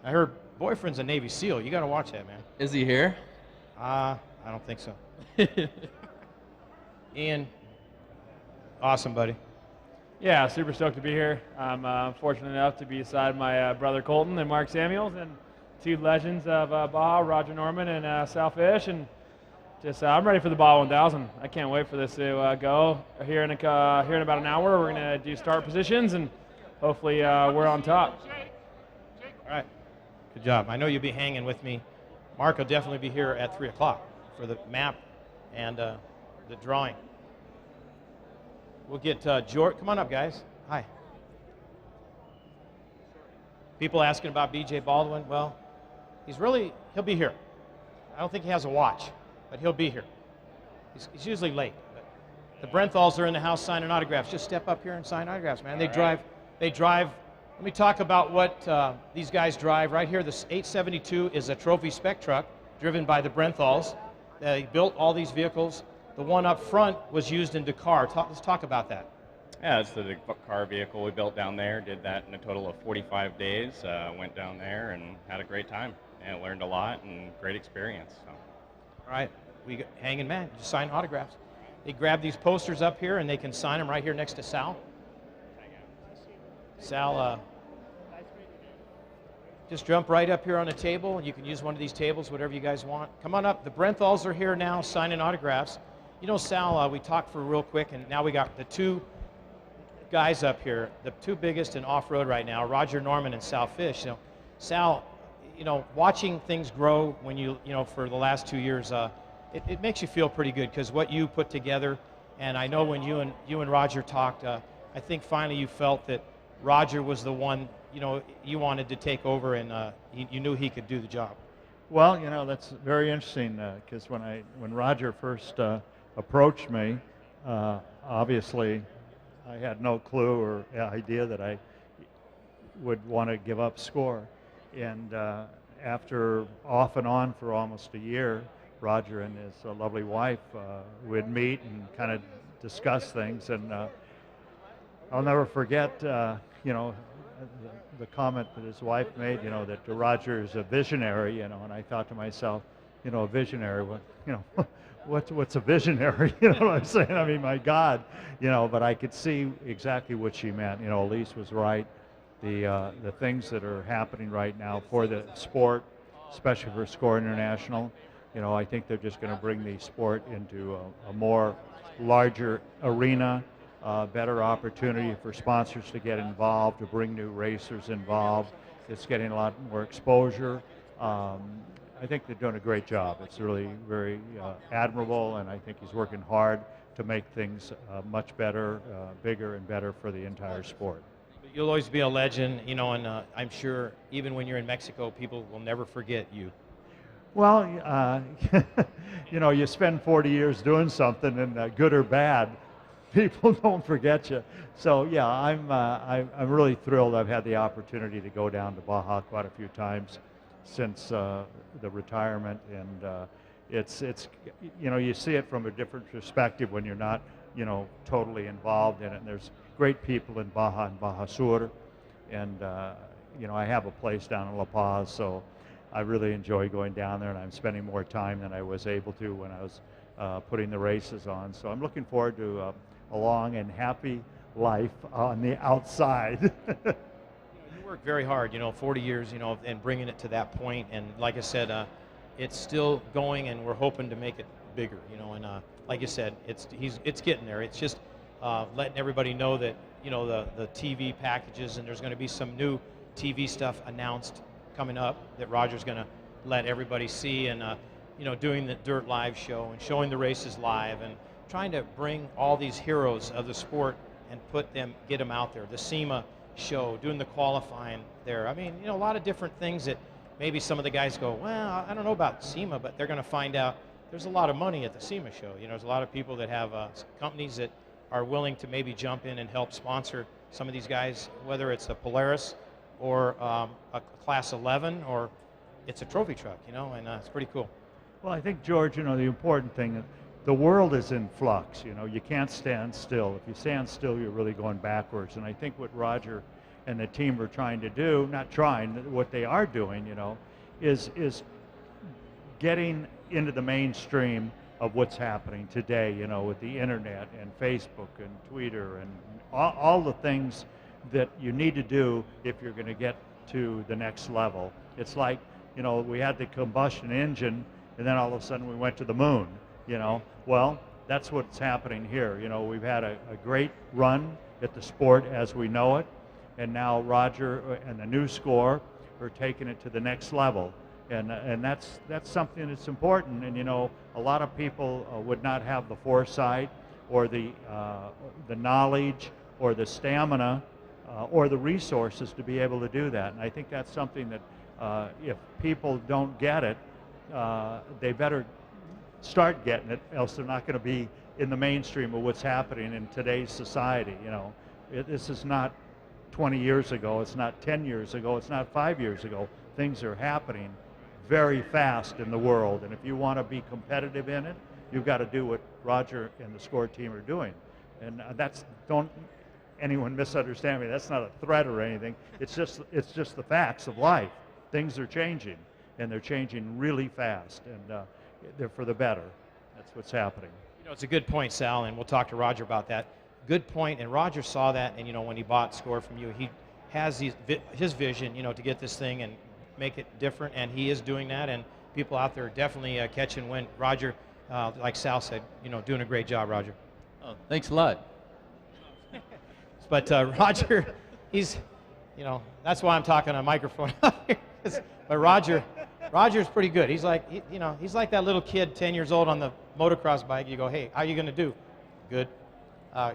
I heard boyfriend's a Navy SEAL. You got to watch that, man. Is he here? I don't think so. Ian, awesome, buddy. Yeah, super stoked to be here. I'm fortunate enough to be beside my brother Colton and Mark Samuels, and two legends of Baja, Roger Norman and Sal Fish, and just I'm ready for the Baja 1000. I can't wait for this to go. Here in about an hour, we're gonna do start positions, and hopefully we're on top. All right, good job. I know you'll be hanging with me. Mark will definitely be here at 3 o'clock for the map and the drawing. We'll get George. Come on up, guys. Hi. People asking about BJ Baldwin. Well, he'll be here. I don't think he has a watch, but he'll be here. He's usually late. But the Brenthals are in the house signing autographs. Just step up here and sign autographs, man. They drive. Let me talk about what these guys drive. Right here, this 872 is a trophy spec truck driven by the Brenthals. They built all these vehicles. The one up front was used in Dakar. Let's talk about that. Yeah, it's the Dakar vehicle we built down there. Did that in a total of 45 days. Went down there and had a great time. And learned a lot and great experience. So. All right, we hanging man. Just sign autographs. They grab these posters up here and they can sign them right here next to Sal. Sal, just jump right up here on the table. You can use one of these tables, whatever you guys want. Come on up. The Brenthals are here now signing autographs. You know, Sal, we talked for real quick, and now we got the two guys up here, the two biggest in off-road right now, Roger Norman and Sal Fish. So, Sal, you know, watching things grow when you know, for the last 2 years, it makes you feel pretty good because what you put together, and I know when you and Roger talked, I think finally you felt that Roger was the one, you know, you wanted to take over, and you knew he could do the job. Well, you know, that's very interesting because when Roger first approached me, obviously I had no clue or idea that I would want to give up score. And after off and on for almost a year, Roger and his lovely wife would meet and kind of discuss things. And I'll never forget, you know, the comment that his wife made, you know, that Roger is a visionary, you know, and I thought to myself, you know, a visionary, what, you know, what's a visionary? You know what I'm saying? I mean, my God, you know, but I could see exactly what she meant. You know, Elise was right. The things that are happening right now for the sport, especially for Score International, you know, I think they're just going to bring the sport into a more larger arena, better opportunity for sponsors to get involved, to bring new racers involved. It's getting a lot more exposure. I think they're doing a great job. It's really very admirable, and I think he's working hard to make things much better, bigger and better for the entire sport. You'll always be a legend, you know, and I'm sure even when you're in Mexico, people will never forget you. Well, you know, you spend 40 years doing something, and good or bad, people don't forget you. So yeah, I'm really thrilled. I've had the opportunity to go down to Baja quite a few times since the retirement, and it's you know, you see it from a different perspective when you're not, you know, totally involved in it. And there's great people in Baja and Baja Sur, and you know, I have a place down in La Paz, so I really enjoy going down there, and I'm spending more time than I was able to when I was putting the races on. So I'm looking forward to a long and happy life on the outside. You worked very hard, you know, 40 years, you know, and bringing it to that point. And like I said, it's still going, and we're hoping to make it bigger, you know. And like you said, it's getting there. It's just letting everybody know that, you know, the TV packages, and there's going to be some new TV stuff announced coming up that Roger's going to let everybody see, and you know, doing the Dirt Live show and showing the races live and trying to bring all these heroes of the sport and get them out there. The SEMA show, doing the qualifying there. I mean, you know, a lot of different things that maybe some of the guys go, well, I don't know about SEMA, but they're going to find out there's a lot of money at the SEMA show. You know, there's a lot of people that have companies that are willing to maybe jump in and help sponsor some of these guys, whether it's a Polaris or a Class 11 or it's a trophy truck, you know, and it's pretty cool. Well, I think, George, you know, the important thing, the world is in flux. You know, you can't stand still. If you stand still, you're really going backwards. And I think what Roger and the team are trying to do, not trying, what they are doing, you know, is getting into the mainstream of what's happening today, you know, with the internet and Facebook and Twitter and all the things that you need to do if you're going to get to the next level. It's like, you know, we had the combustion engine and then all of a sudden we went to the moon, you know. Well, that's what's happening here. You know, we've had a great run at the sport as we know it, and now Roger and the new score are taking it to the next level. And that's something that's important. And you know, a lot of people would not have the foresight or the knowledge or the stamina or the resources to be able to do that. And I think that's something that if people don't get it, they better start getting it, else they're not going to be in the mainstream of what's happening in today's society. You know, this is not 20 years ago. It's not 10 years ago. It's not 5 years ago. Things are happening very fast in the world, and if you want to be competitive in it, you've got to do what Roger and the SCORE team are doing. And don't anyone misunderstand me. That's not a threat or anything. It's just the facts of life. Things are changing, and they're changing really fast, and they're for the better. That's what's happening. You know, it's a good point, Sal, and we'll talk to Roger about that. Good point, and Roger saw that, and you know, when he bought SCORE from you, he has his vision, you know, to get this thing and make it different, and he is doing that, and people out there are definitely catching wind. Roger, like Sal said, you know, doing a great job, Roger. Oh, thanks a lot. But Roger, he's, you know, that's why I'm talking on a microphone up here. But Roger's pretty good. He's like, you know, he's like that little kid, 10 years old on the motocross bike. You go, hey, how are you going to do? Good.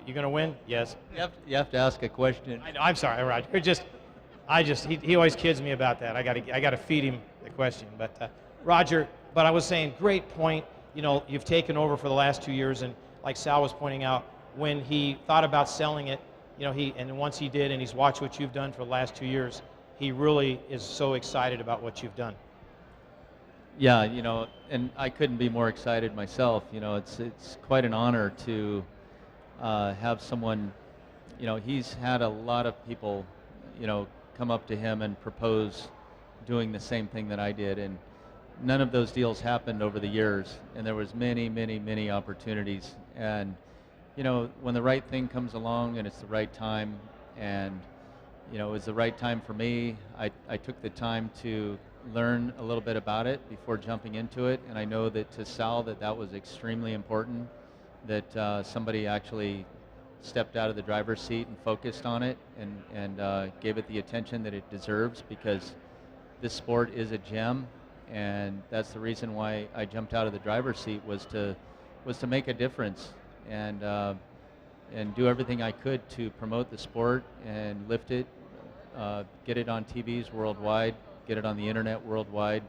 You going to win? Yes. You have to ask a question. I know, I'm sorry, Roger. He always kids me about that. I got to feed him the question. But Roger, but I was saying, great point. You know, you've taken over for the last 2 years, and like Sal was pointing out, when he thought about selling it, you know, and once he did, and he's watched what you've done for the last 2 years, he really is so excited about what you've done. Yeah, you know, and I couldn't be more excited myself. You know, it's quite an honor to have someone, you know, he's had a lot of people, you know, come up to him and propose doing the same thing that I did, and none of those deals happened over the years, and there was many opportunities. And you know, when the right thing comes along and it's the right time, and you know, it was the right time for me, I took the time to learn a little bit about it before jumping into it, and I know that to Sal that was extremely important, that somebody actually stepped out of the driver's seat and focused on it and gave it the attention that it deserves, because this sport is a gem, and that's the reason why I jumped out of the driver's seat, was to make a difference and do everything I could to promote the sport and lift it, get it on TVs worldwide, get it on the internet worldwide,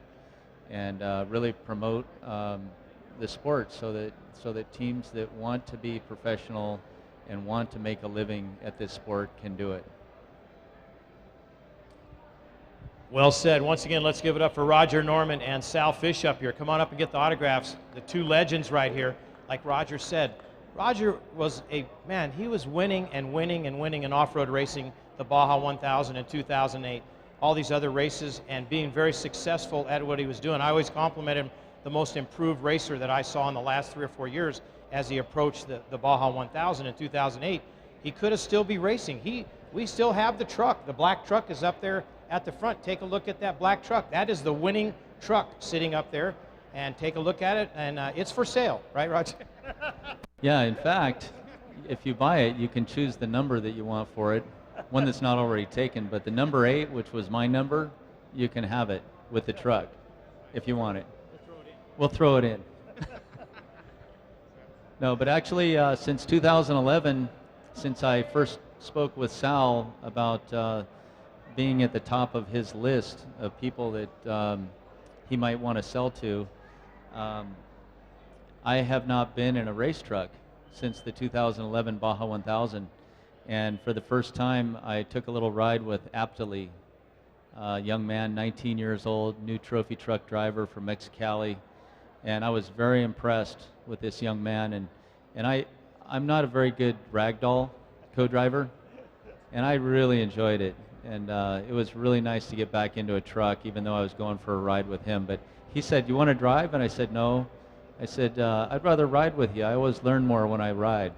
and really promote the sport so that teams that want to be professional and want to make a living at this sport can do it. Well said. Once again, let's give it up for Roger Norman and Sal Fish up here. Come on up and get the autographs. The two legends right here. Like Roger said, Roger was he was winning and winning and winning in off-road racing, the Baja 1000 in 2008, all these other races, and being very successful at what he was doing. I always complimented him, the most improved racer that I saw in the last 3 or 4 years as he approached the Baja 1000 in 2008. He could have still be racing. We still have the truck. The black truck is up there at the front. Take a look at that black truck. That is the winning truck sitting up there, and take a look at it, and it's for sale, right, Roger? Yeah, in fact, if you buy it, you can choose the number that you want for it, one that's not already taken, but the number 8, which was my number, you can have it with the truck if you want it. We'll throw it in. No, but actually, since 2011, since I first spoke with Sal about being at the top of his list of people that he might want to sell to, I have not been in a race truck since the 2011 Baja 1000. And for the first time, I took a little ride with Aptali, a young man, 19 years old, new trophy truck driver from Mexicali. And I was very impressed with this young man. And I'm not a very good ragdoll co-driver, and I really enjoyed it. And it was really nice to get back into a truck, even though I was going for a ride with him. But he said, "You want to drive?" And I said, "No." I said, "I'd rather ride with you. I always learn more when I ride."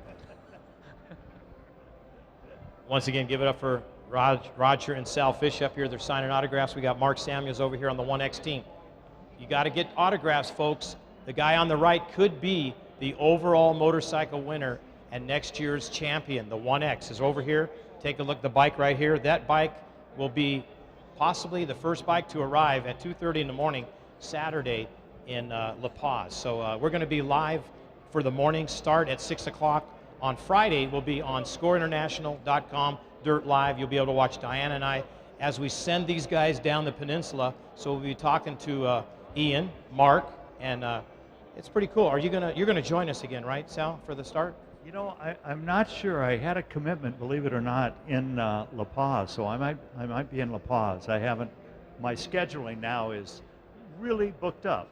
Once again, give it up for Roger and Sal Fish up here. They're signing autographs. We got Mark Samuels over here on the 1X team. You got to get autographs, folks. The guy on the right could be the overall motorcycle winner and next year's champion. The 1X is over here. Take a look at the bike right here. That bike will be possibly the first bike to arrive at 2:30 in the morning Saturday in La Paz. So we're going to be live for the morning start at 6 o'clock. On Friday, we'll be on scoreinternational.com, Dirt Live. You'll be able to watch Diana and I as we send these guys down the peninsula. So we'll be talking to Ian, Mark, and it's pretty cool. You're gonna join us again, right, Sal, for the start? You know, I'm not sure. I had a commitment, believe it or not, in La Paz, so I might be in La Paz. I haven't. My scheduling now is really booked up.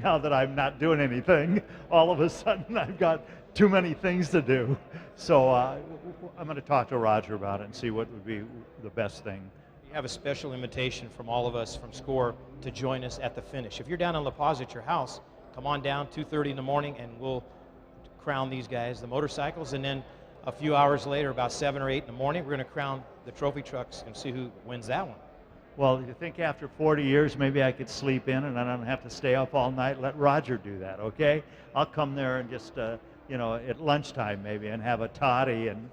Now that I'm not doing anything, all of a sudden I've got too many things to do. So I'm going to talk to Roger about it and see what would be the best thing. You have a special invitation from all of us from SCORE to join us at the finish. If you're down in La Paz at your house, come on down 2:30 in the morning and we'll crown these guys the motorcycles, and then a few hours later, about 7 or 8 in the morning, we're going to crown the trophy trucks and see who wins that one. Well, you think after 40 years maybe I could sleep in and I don't have to stay up all night? Let Roger do that, okay? I'll come there and just, you know, at lunchtime maybe and have a toddy and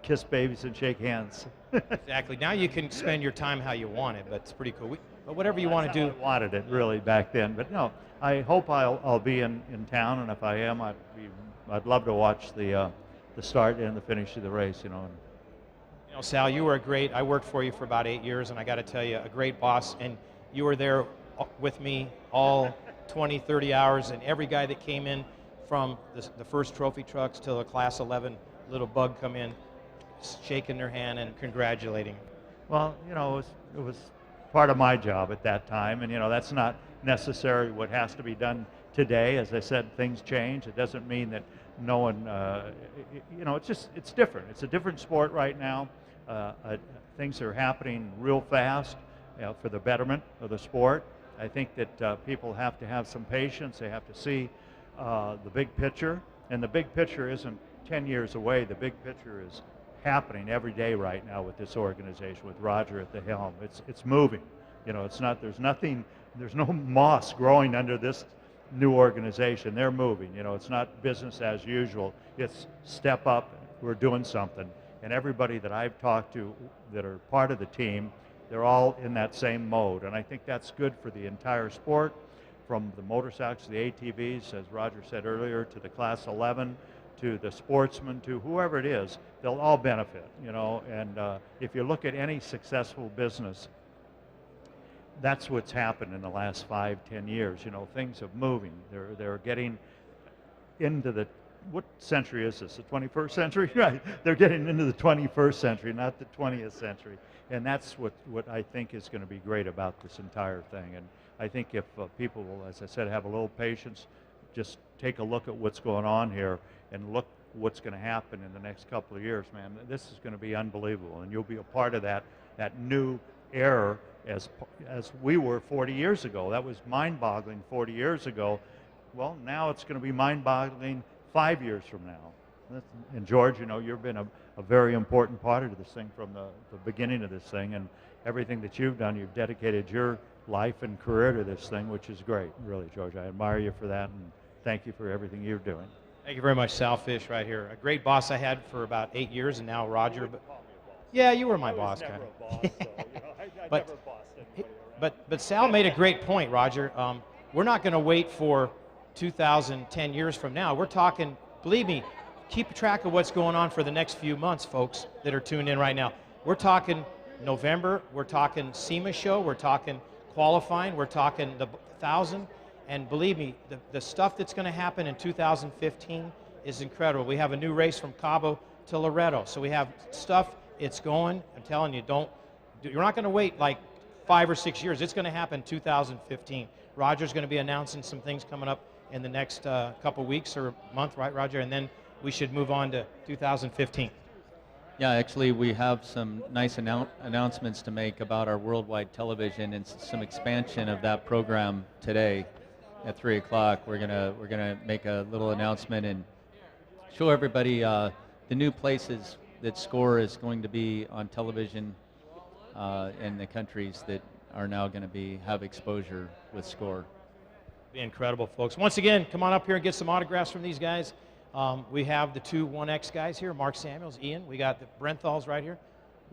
kiss babies and shake hands. Exactly. Now you can spend your time how you want it, but it's pretty cool. But whatever you want to do. I wanted it really back then, but no, I hope I'll be in town, and if I am, I'd love to watch the start and the finish of the race, you know. You know, Sal, you were I worked for you for about 8 years, and I got to tell you, a great boss, and you were there with me all 20, 30 hours, and every guy that came in from the first trophy trucks till the Class 11 little bug come in, shaking their hand and congratulating. Well, you know, it was part of my job at that time, and you know, that's not necessarily what has to be done today. As I said, things change. It doesn't mean that no one, you know, it's different. It's a different sport right now. Things are happening real fast, you know, for the betterment of the sport. I think that people have to have some patience. They have to see the big picture, and the big picture isn't 10 years away. The big picture is happening every day right now with this organization, with Roger at the helm. It's moving. You know, there's no moss growing under this new organization. They're moving. You know, it's not business as usual. It's step up, we're doing something. And everybody that I've talked to that are part of the team, they're all in that same mode. And I think that's good for the entire sport, from the motorcycles, the ATVs, as Roger said earlier, to the Class 11, to the sportsmen, to whoever it is. They'll all benefit, you know. And if you look at any successful business, that's what's happened in the last 5, 10 years. You know, things are moving. They're getting into the, what century is this, the 21st century? Right, they're getting into the 21st century, not the 20th century. And that's what I think is going to be great about this entire thing. And I think if people will, as I said, have a little patience, just take a look at what's going on here and look what's going to happen in the next couple of years, man, this is going to be unbelievable. And you'll be a part of that new era as we were 40 years ago. That was mind-boggling 40 years ago. Well, now it's going to be mind-boggling 5 years from now. And George, you know, you've been a very important part of this thing from the beginning of this thing, and everything that you've done, you've dedicated your life and career to this thing, which is great, really, George. I admire you for that, and thank you for everything you're doing. Thank you very much, Sal Fish, right here. A great boss I had for about 8 years, and now Roger. Yeah, you were my boss, kind of. But Sal made a great point, Roger. We're not going to wait for 2010 years from now. We're talking, believe me, keep track of what's going on for the next few months, folks that are tuned in right now. We're talking November, we're talking SEMA show, we're talking qualifying, we're talking the 1,000, And believe me, the stuff that's going to happen in 2015 is incredible. We have a new race from Cabo to Loreto. So we have stuff, it's going. I'm telling you, you're not going to wait like 5 or 6 years. It's going to happen 2015. Roger's going to be announcing some things coming up in the next couple weeks or month, right, Roger? And then we should move on to 2015. Yeah, actually, we have some nice announcements to make about our worldwide television and some expansion of that program today at 3 o'clock. We're gonna make a little announcement and show everybody the new places that SCORE is going to be on television in the countries that are now going to have exposure with SCORE. Be incredible, folks. Once again, come on up here and get some autographs from these guys. We have the two 1X guys here, Mark Samuels, Ian. We got the Brenthals right here,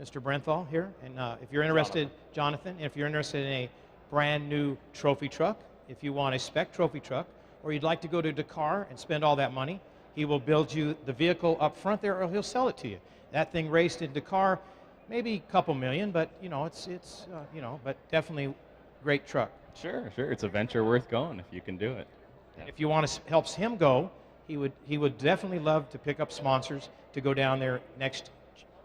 Mr. Brenthal here. And if you're interested, Jonathan, if you're interested in a brand new trophy truck, if you want a spec trophy truck, or you'd like to go to Dakar and spend all that money, he will build you the vehicle up front there, or he'll sell it to you. That thing raced in Dakar, maybe a couple million, but but definitely great truck. Sure. It's a venture worth going if you can do it. Yeah. If you want to help him go, he would definitely love to pick up sponsors to go down there next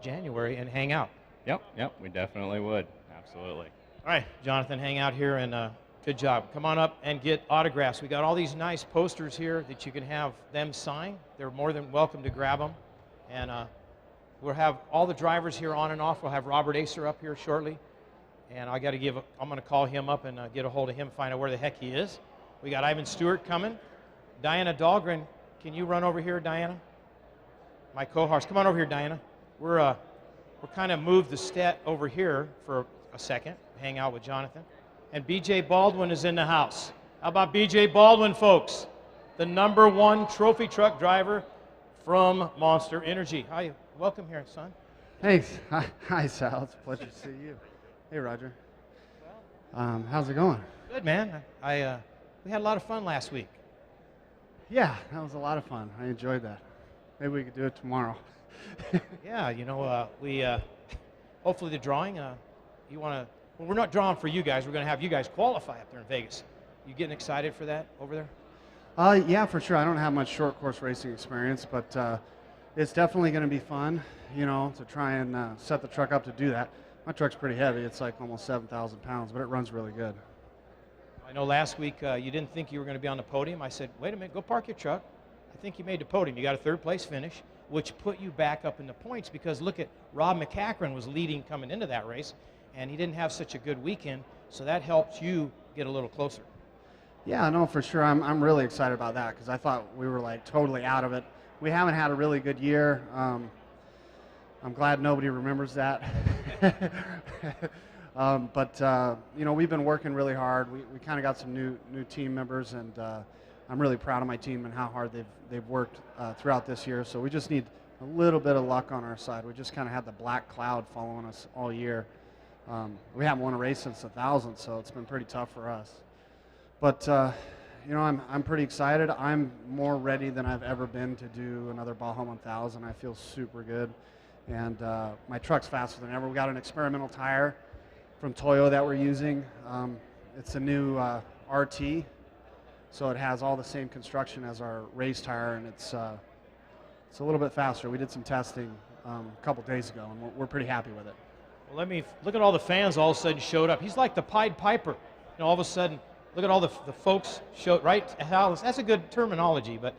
January and hang out. Yep, we definitely would. Absolutely. All right, Jonathan, hang out here and good job. Come on up and get autographs. We got all these nice posters here that you can have them sign. They're more than welcome to grab them. And we'll have all the drivers here on and off. We'll have Robert Acer up here shortly. And I'm going to call him up and get a hold of him, find out where the heck he is. We got Ivan Stewart coming. Dianna Dahlgren, can you run over here, Dianna? My co-horse, come on over here, Dianna. We're kind of moved the stat over here for a second, hang out with Jonathan. And BJ Baldwin is in the house. How about BJ Baldwin, folks? The #1 trophy truck driver from Monster Energy. Hi, welcome here, son. Thanks. Hi, Sal. It's a pleasure to see you. Hey, Roger. How's it going? Good, man. We had a lot of fun last week. Yeah, that was a lot of fun. I enjoyed that. Maybe we could do it tomorrow. Yeah, we hopefully the drawing. Well, we're not drawing for you guys. We're going to have you guys qualify up there in Vegas. You getting excited for that over there? Yeah, for sure. I don't have much short course racing experience, but it's definitely going to be fun, to try and set the truck up to do that. My truck's pretty heavy. It's like almost 7,000 pounds, but it runs really good. I know last week you didn't think you were going to be on the podium. I said, wait a minute, go park your truck. I think you made the podium. You got a 3rd place finish, which put you back up in the points because look at Rob McCachran was leading coming into that race, and he didn't have such a good weekend, so that helped you get a little closer. Yeah, no, for sure. I'm really excited about that because I thought we were like totally out of it. We haven't had a really good year. I'm glad nobody remembers that. But we've been working really hard. We kind of got some new team members, and I'm really proud of my team and how hard they've worked throughout this year. So we just need a little bit of luck on our side. We just kind of had the black cloud following us all year. We haven't won a race since 1000, so it's been pretty tough for us. But I'm pretty excited. I'm more ready than I've ever been to do another Baja 1000. I feel super good. And my truck's faster than ever. We got an experimental tire from Toyo that we're using. It's a new RT, so it has all the same construction as our race tire, and it's a little bit faster. We did some testing a couple days ago, and we're pretty happy with it. Well, let me look at all the fans all of a sudden showed up. He's like the Pied Piper. All of a sudden, look at all the folks showed, right? That's a good terminology, but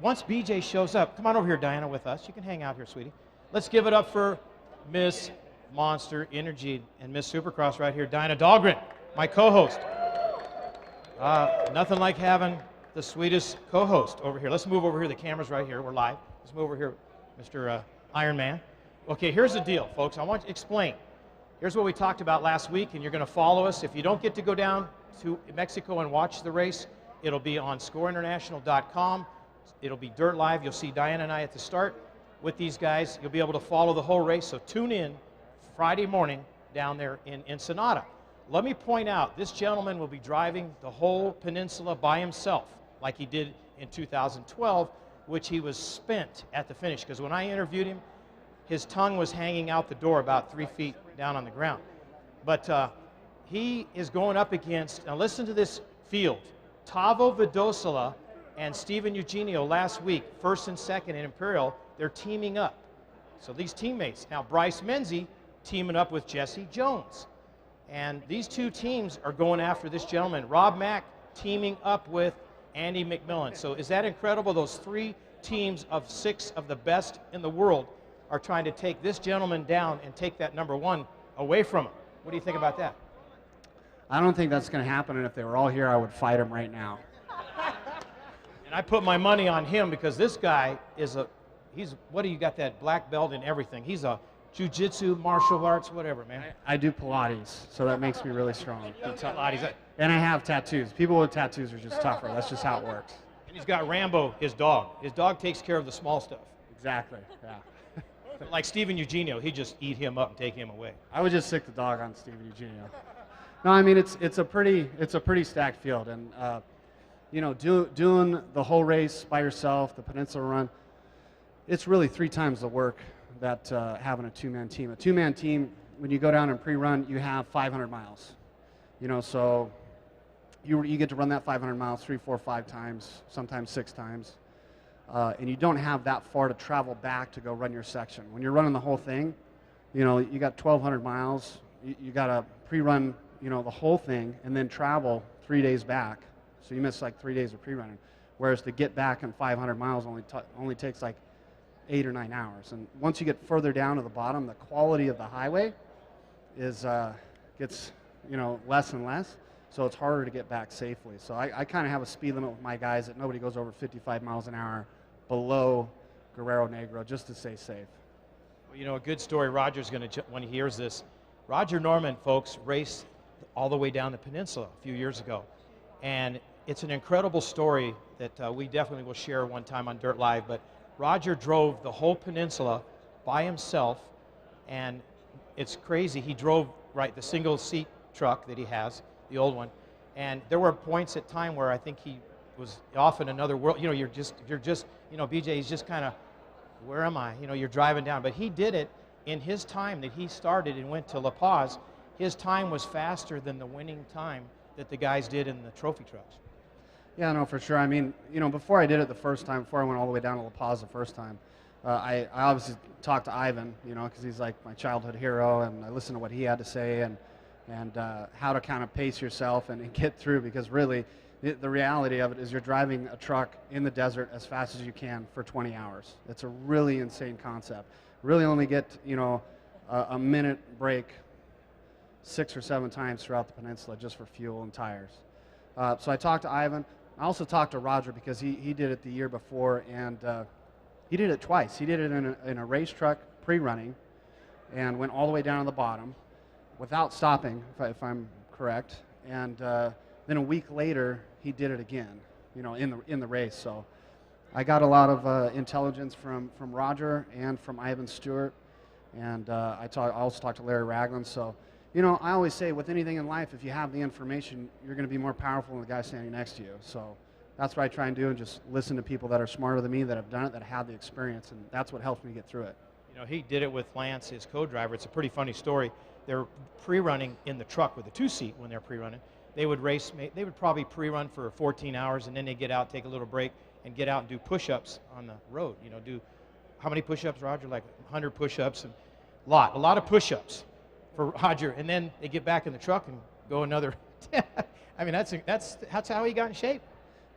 once BJ shows up, come on over here, Dianna, with us. You can hang out here, sweetie. Let's give it up for Miss Monster Energy and Miss Supercross right here, Dianna Dahlgren, my co-host. Nothing like having the sweetest co-host over here. Let's move over here. The camera's right here. We're live. Let's move over here, Mr. Iron Man. Okay, here's the deal, folks. I want to explain. Here's what we talked about last week, and you're going to follow us. If you don't get to go down to Mexico and watch the race, it'll be on scoreinternational.com. It'll be Dirt Live. You'll see Dianna and I at the start with these guys. You'll be able to follow the whole race, so tune in Friday morning down there in Ensenada. Let me point out, this gentleman will be driving the whole peninsula by himself, like he did in 2012, which he was spent at the finish, because when I interviewed him, his tongue was hanging out the door about 3 feet down on the ground. But he is going up against, now listen to this field. Tavo Vidosola and Steven Eugenio last week, first and second in Imperial, they're teaming up. So these teammates. Now Bryce Menzie teaming up with Jesse Jones. And these two teams are going after this gentleman. Rob Mack teaming up with Andy McMillan. So is that incredible? Those three teams of 6 of the best in the world are trying to take this gentleman down and take that number 1 away from him. What do you think about that? I don't think that's going to happen, and if they were all here, I would fight him right now. And I put my money on him because this guy is what do you got, that black belt and everything. He's a jiu-jitsu, martial arts, whatever, man. I do Pilates, so that makes me really strong. Pilates. And I have tattoos. People with tattoos are just tougher. That's just how it works. And he's got Rambo, his dog. His dog takes care of the small stuff. Exactly, yeah. Like Steven Eugenio, he'd just eat him up and take him away. I would just stick the dog on Steven Eugenio. No, I mean it's a pretty stacked field, and you know, doing the whole race by yourself, the Peninsula Run, it's really 3 times the work that having a two-man team. A two-man team, when you go down and pre-run, you have 500 miles. You know, so you get to run that 500 miles 3, 4, 5 times, sometimes 6 times. And you don't have that far to travel back to go run your section. When you're running the whole thing, you know, you got 1,200 miles. You got to pre-run, you know, the whole thing and then travel 3 days back. So you miss like 3 days of pre-running. Whereas to get back in 500 miles only takes like 8 or 9 hours. And once you get further down to the bottom, the quality of the highway gets, you know, less and less. So it's harder to get back safely. So I kind of have a speed limit with my guys that nobody goes over 55 miles an hour below Guerrero Negro, just to stay safe. Well, you know, a good story, Roger's going to, when he hears this, Roger Norman, folks, raced all the way down the peninsula a few years ago. And it's an incredible story that we definitely will share one time on Dirt Live. But Roger drove the whole peninsula by himself, and it's crazy. He drove, right, the single-seat truck that he has, the old one. And there were points at time where I think he was off in another world. You know, you're just, you know, BJ, he's just kind of, where am I? You know, you're driving down. But he did it in his time that he started and went to La Paz. His time was faster than the winning time that the guys did in the trophy trucks. Yeah, no, for sure. I mean, you know, before I did it the first time, before I went all the way down to La Paz the first time, I obviously talked to Ivan, you know, because he's like my childhood hero, and I listened to what he had to say and how to kind of pace yourself and get through, because really the reality of it is you're driving a truck in the desert as fast as you can for 20 hours. It's a really insane concept. Really only get, you know, a minute break 6 or 7 times throughout the peninsula just for fuel and tires. So I talked to Ivan. I also talked to Roger because he did it the year before, and he did it twice. He did it in a race truck pre-running and went all the way down to the bottom without stopping, if I'm correct. And then a week later, he did it again, you know, in the race. So I got a lot of intelligence from Roger and from Ivan Stewart, and I also talked to Larry Ragland. So, you know, I always say with anything in life, if you have the information, you're going to be more powerful than the guy standing next to you. So that's what I try and do, and just listen to people that are smarter than me, that have done it, that have the experience, and that's what helps me get through it. You know, he did it with Lance, his co-driver. It's a pretty funny story. They're pre-running in the truck with a 2-seat when they're pre-running. They would race, they would probably pre-run for 14 hours, and then they get out, take a little break, and get out and do push-ups on the road. You know, do how many push-ups, Roger? Like 100 push-ups, and a lot of push-ups for Roger. And then they get back in the truck and go another. I mean, that's how he got in shape.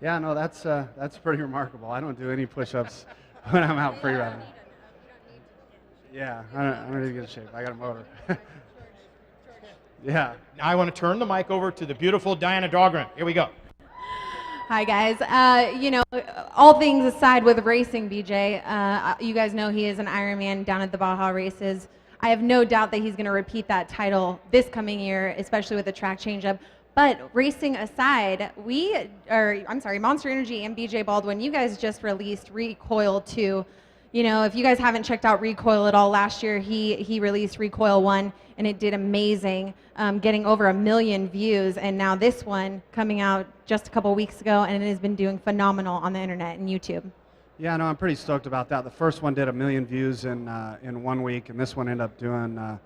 Yeah, no, that's pretty remarkable. I don't do any push-ups when I'm out pre-running. Yeah, I don't need to get in shape. I got a motor. Yeah. Now I want to turn the mic over to the beautiful Dianna Dahlgren. Here we go. Hi, guys. You know, all things aside with racing, BJ, you guys know he is an Ironman down at the Baja races. I have no doubt that he's going to repeat that title this coming year, especially with the track change-up. But racing aside, Monster Energy and BJ Baldwin, you guys just released Recoil 2. You know, if you guys haven't checked out Recoil at all, last year he released Recoil 1, and it did amazing, getting over 1 million views. And now this one coming out just a couple weeks ago, and it has been doing phenomenal on the internet and YouTube. Yeah, no, I'm pretty stoked about that. The first one did 1 million views in 1 week, and this one ended up doing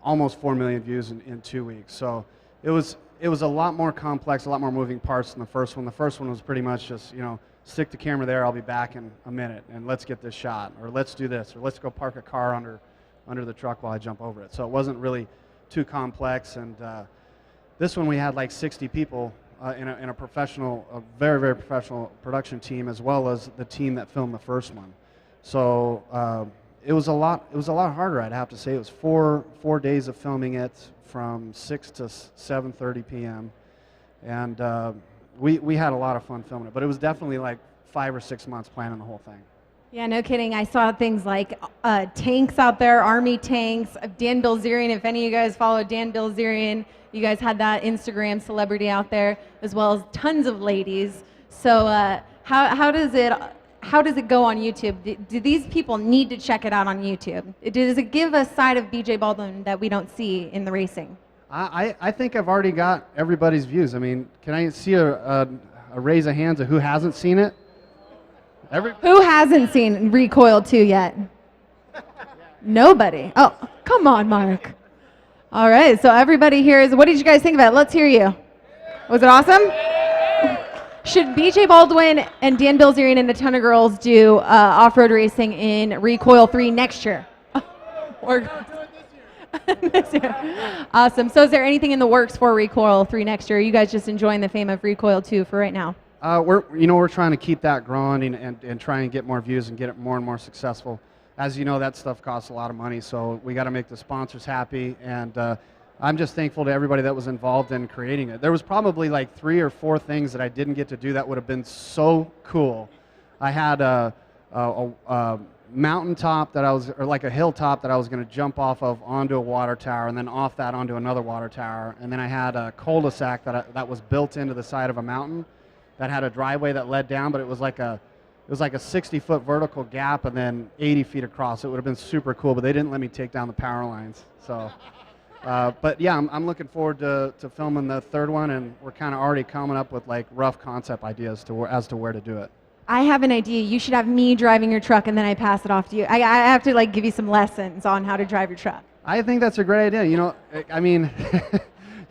almost 4 million views in 2 weeks. So it was it was a lot more complex, a lot more moving parts than the first one. The first one was pretty much just, you know, stick the camera there, I'll be back in a minute, and let's get this shot, or let's do this, or let's go park a car under the truck while I jump over it. So it wasn't really too complex, and this one we had like 60 people in a professional, a very, very professional production team, as well as the team that filmed the first one. So it was a lot harder, I'd have to say. It was four days of filming it from 6 to 7:30 p.m. And we had a lot of fun filming it, but it was definitely like 5 or 6 months planning the whole thing. Yeah, no kidding. I saw things like tanks out there, Army tanks, Dan Bilzerian. If any of you guys follow Dan Bilzerian, you guys had that Instagram celebrity out there, as well as tons of ladies. So how does it go on YouTube? Do these people need to check it out on YouTube? Does it give a side of BJ Baldwin that we don't see in the racing? I think I've already got everybody's views. I mean, can I see a raise of hands of who hasn't seen it? Who hasn't seen Recoil 2 yet? Nobody. Oh, come on, Mark. All right, so everybody here is, what did you guys think about it? Let's hear you. Was it awesome? Should BJ Baldwin and Dan Bilzerian and a ton of girls do off-road racing in Recoil 3 next year? Or this year. Awesome. So is there anything in the works for Recoil 3 next year? Are you guys just enjoying the fame of Recoil 2 for right now? We're trying to keep that growing and try and get more views and get it more and more successful. As you know, that stuff costs a lot of money, so we got to make the sponsors happy, and I'm just thankful to everybody that was involved in creating it. There was probably like 3 or 4 things that I didn't get to do that would have been so cool. I had a mountaintop that or like a hilltop that I was going to jump off of onto a water tower, and then off that onto another water tower, and then I had a cul-de-sac that was built into the side of a mountain that had a driveway that led down, but it was like a 60-foot vertical gap and then 80 feet across. It would have been super cool, but they didn't let me take down the power lines. So, but yeah, I'm looking forward to filming the third one, and we're kind of already coming up with like rough concept ideas as to where to do it. I have an idea. You should have me driving your truck, and then I pass it off to you. I have to like give you some lessons on how to drive your truck. I think that's a great idea. You know, I mean,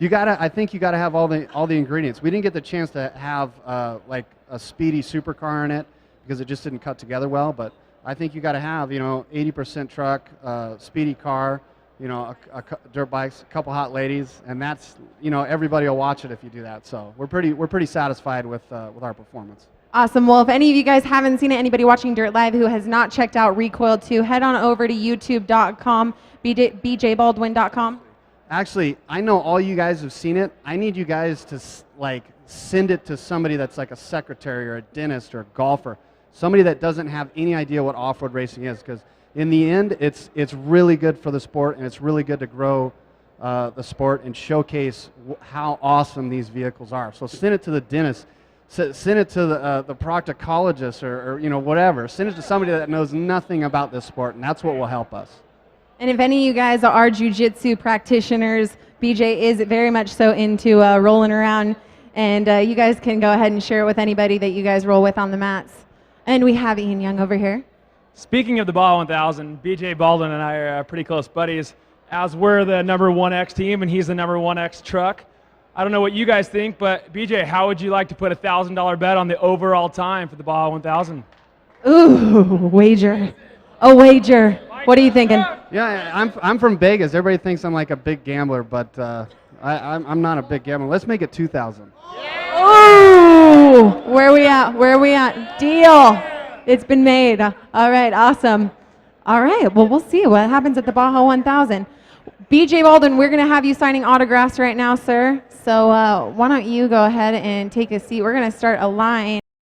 I think you gotta have all the ingredients. We didn't get the chance to have like a speedy supercar in it because it just didn't cut together well. But I think you gotta have 80% truck, speedy car, a dirt bikes, a couple hot ladies, and that's everybody will watch it if you do that. So we're pretty satisfied with our performance. Awesome. Well, if any of you guys haven't seen it, anybody watching Dirt Live who has not checked out Recoil 2, head on over to youtube.com, bjbaldwin.com. Actually, I know all you guys have seen it. I need you guys to like send it to somebody that's like a secretary or a dentist or a golfer, somebody that doesn't have any idea what off-road racing is, because in the end, it's really good for the sport, and it's really good to grow the sport and showcase how awesome these vehicles are. So send it to the dentist. Send it to the proctologist or whatever. Send it to somebody that knows nothing about this sport, and that's what will help us. And if any of you guys are jiu-jitsu practitioners, BJ is very much so into rolling around, and you guys can go ahead and share it with anybody that you guys roll with on the mats. And we have Ian Young over here. Speaking of the Baja 1000, BJ Baldwin and I are pretty close buddies, as we're the number 1X team and he's the number 1X truck. I don't know what you guys think, but BJ, how would you like to put a $1,000 bet on the overall time for the Baja 1000? Ooh, wager. A wager. What are you thinking? Yeah, I'm from Vegas. Everybody thinks I'm like a big gambler, but I'm not a big gambler. Let's make it 2,000. Ooh, where are we at? Where are we at? Deal. It's been made. All right, awesome. All right, well, we'll see what happens at the Baja 1000. BJ Baldwin, we're going to have you signing autographs right now, sir. So why don't you go ahead and take a seat. We're going to start a line.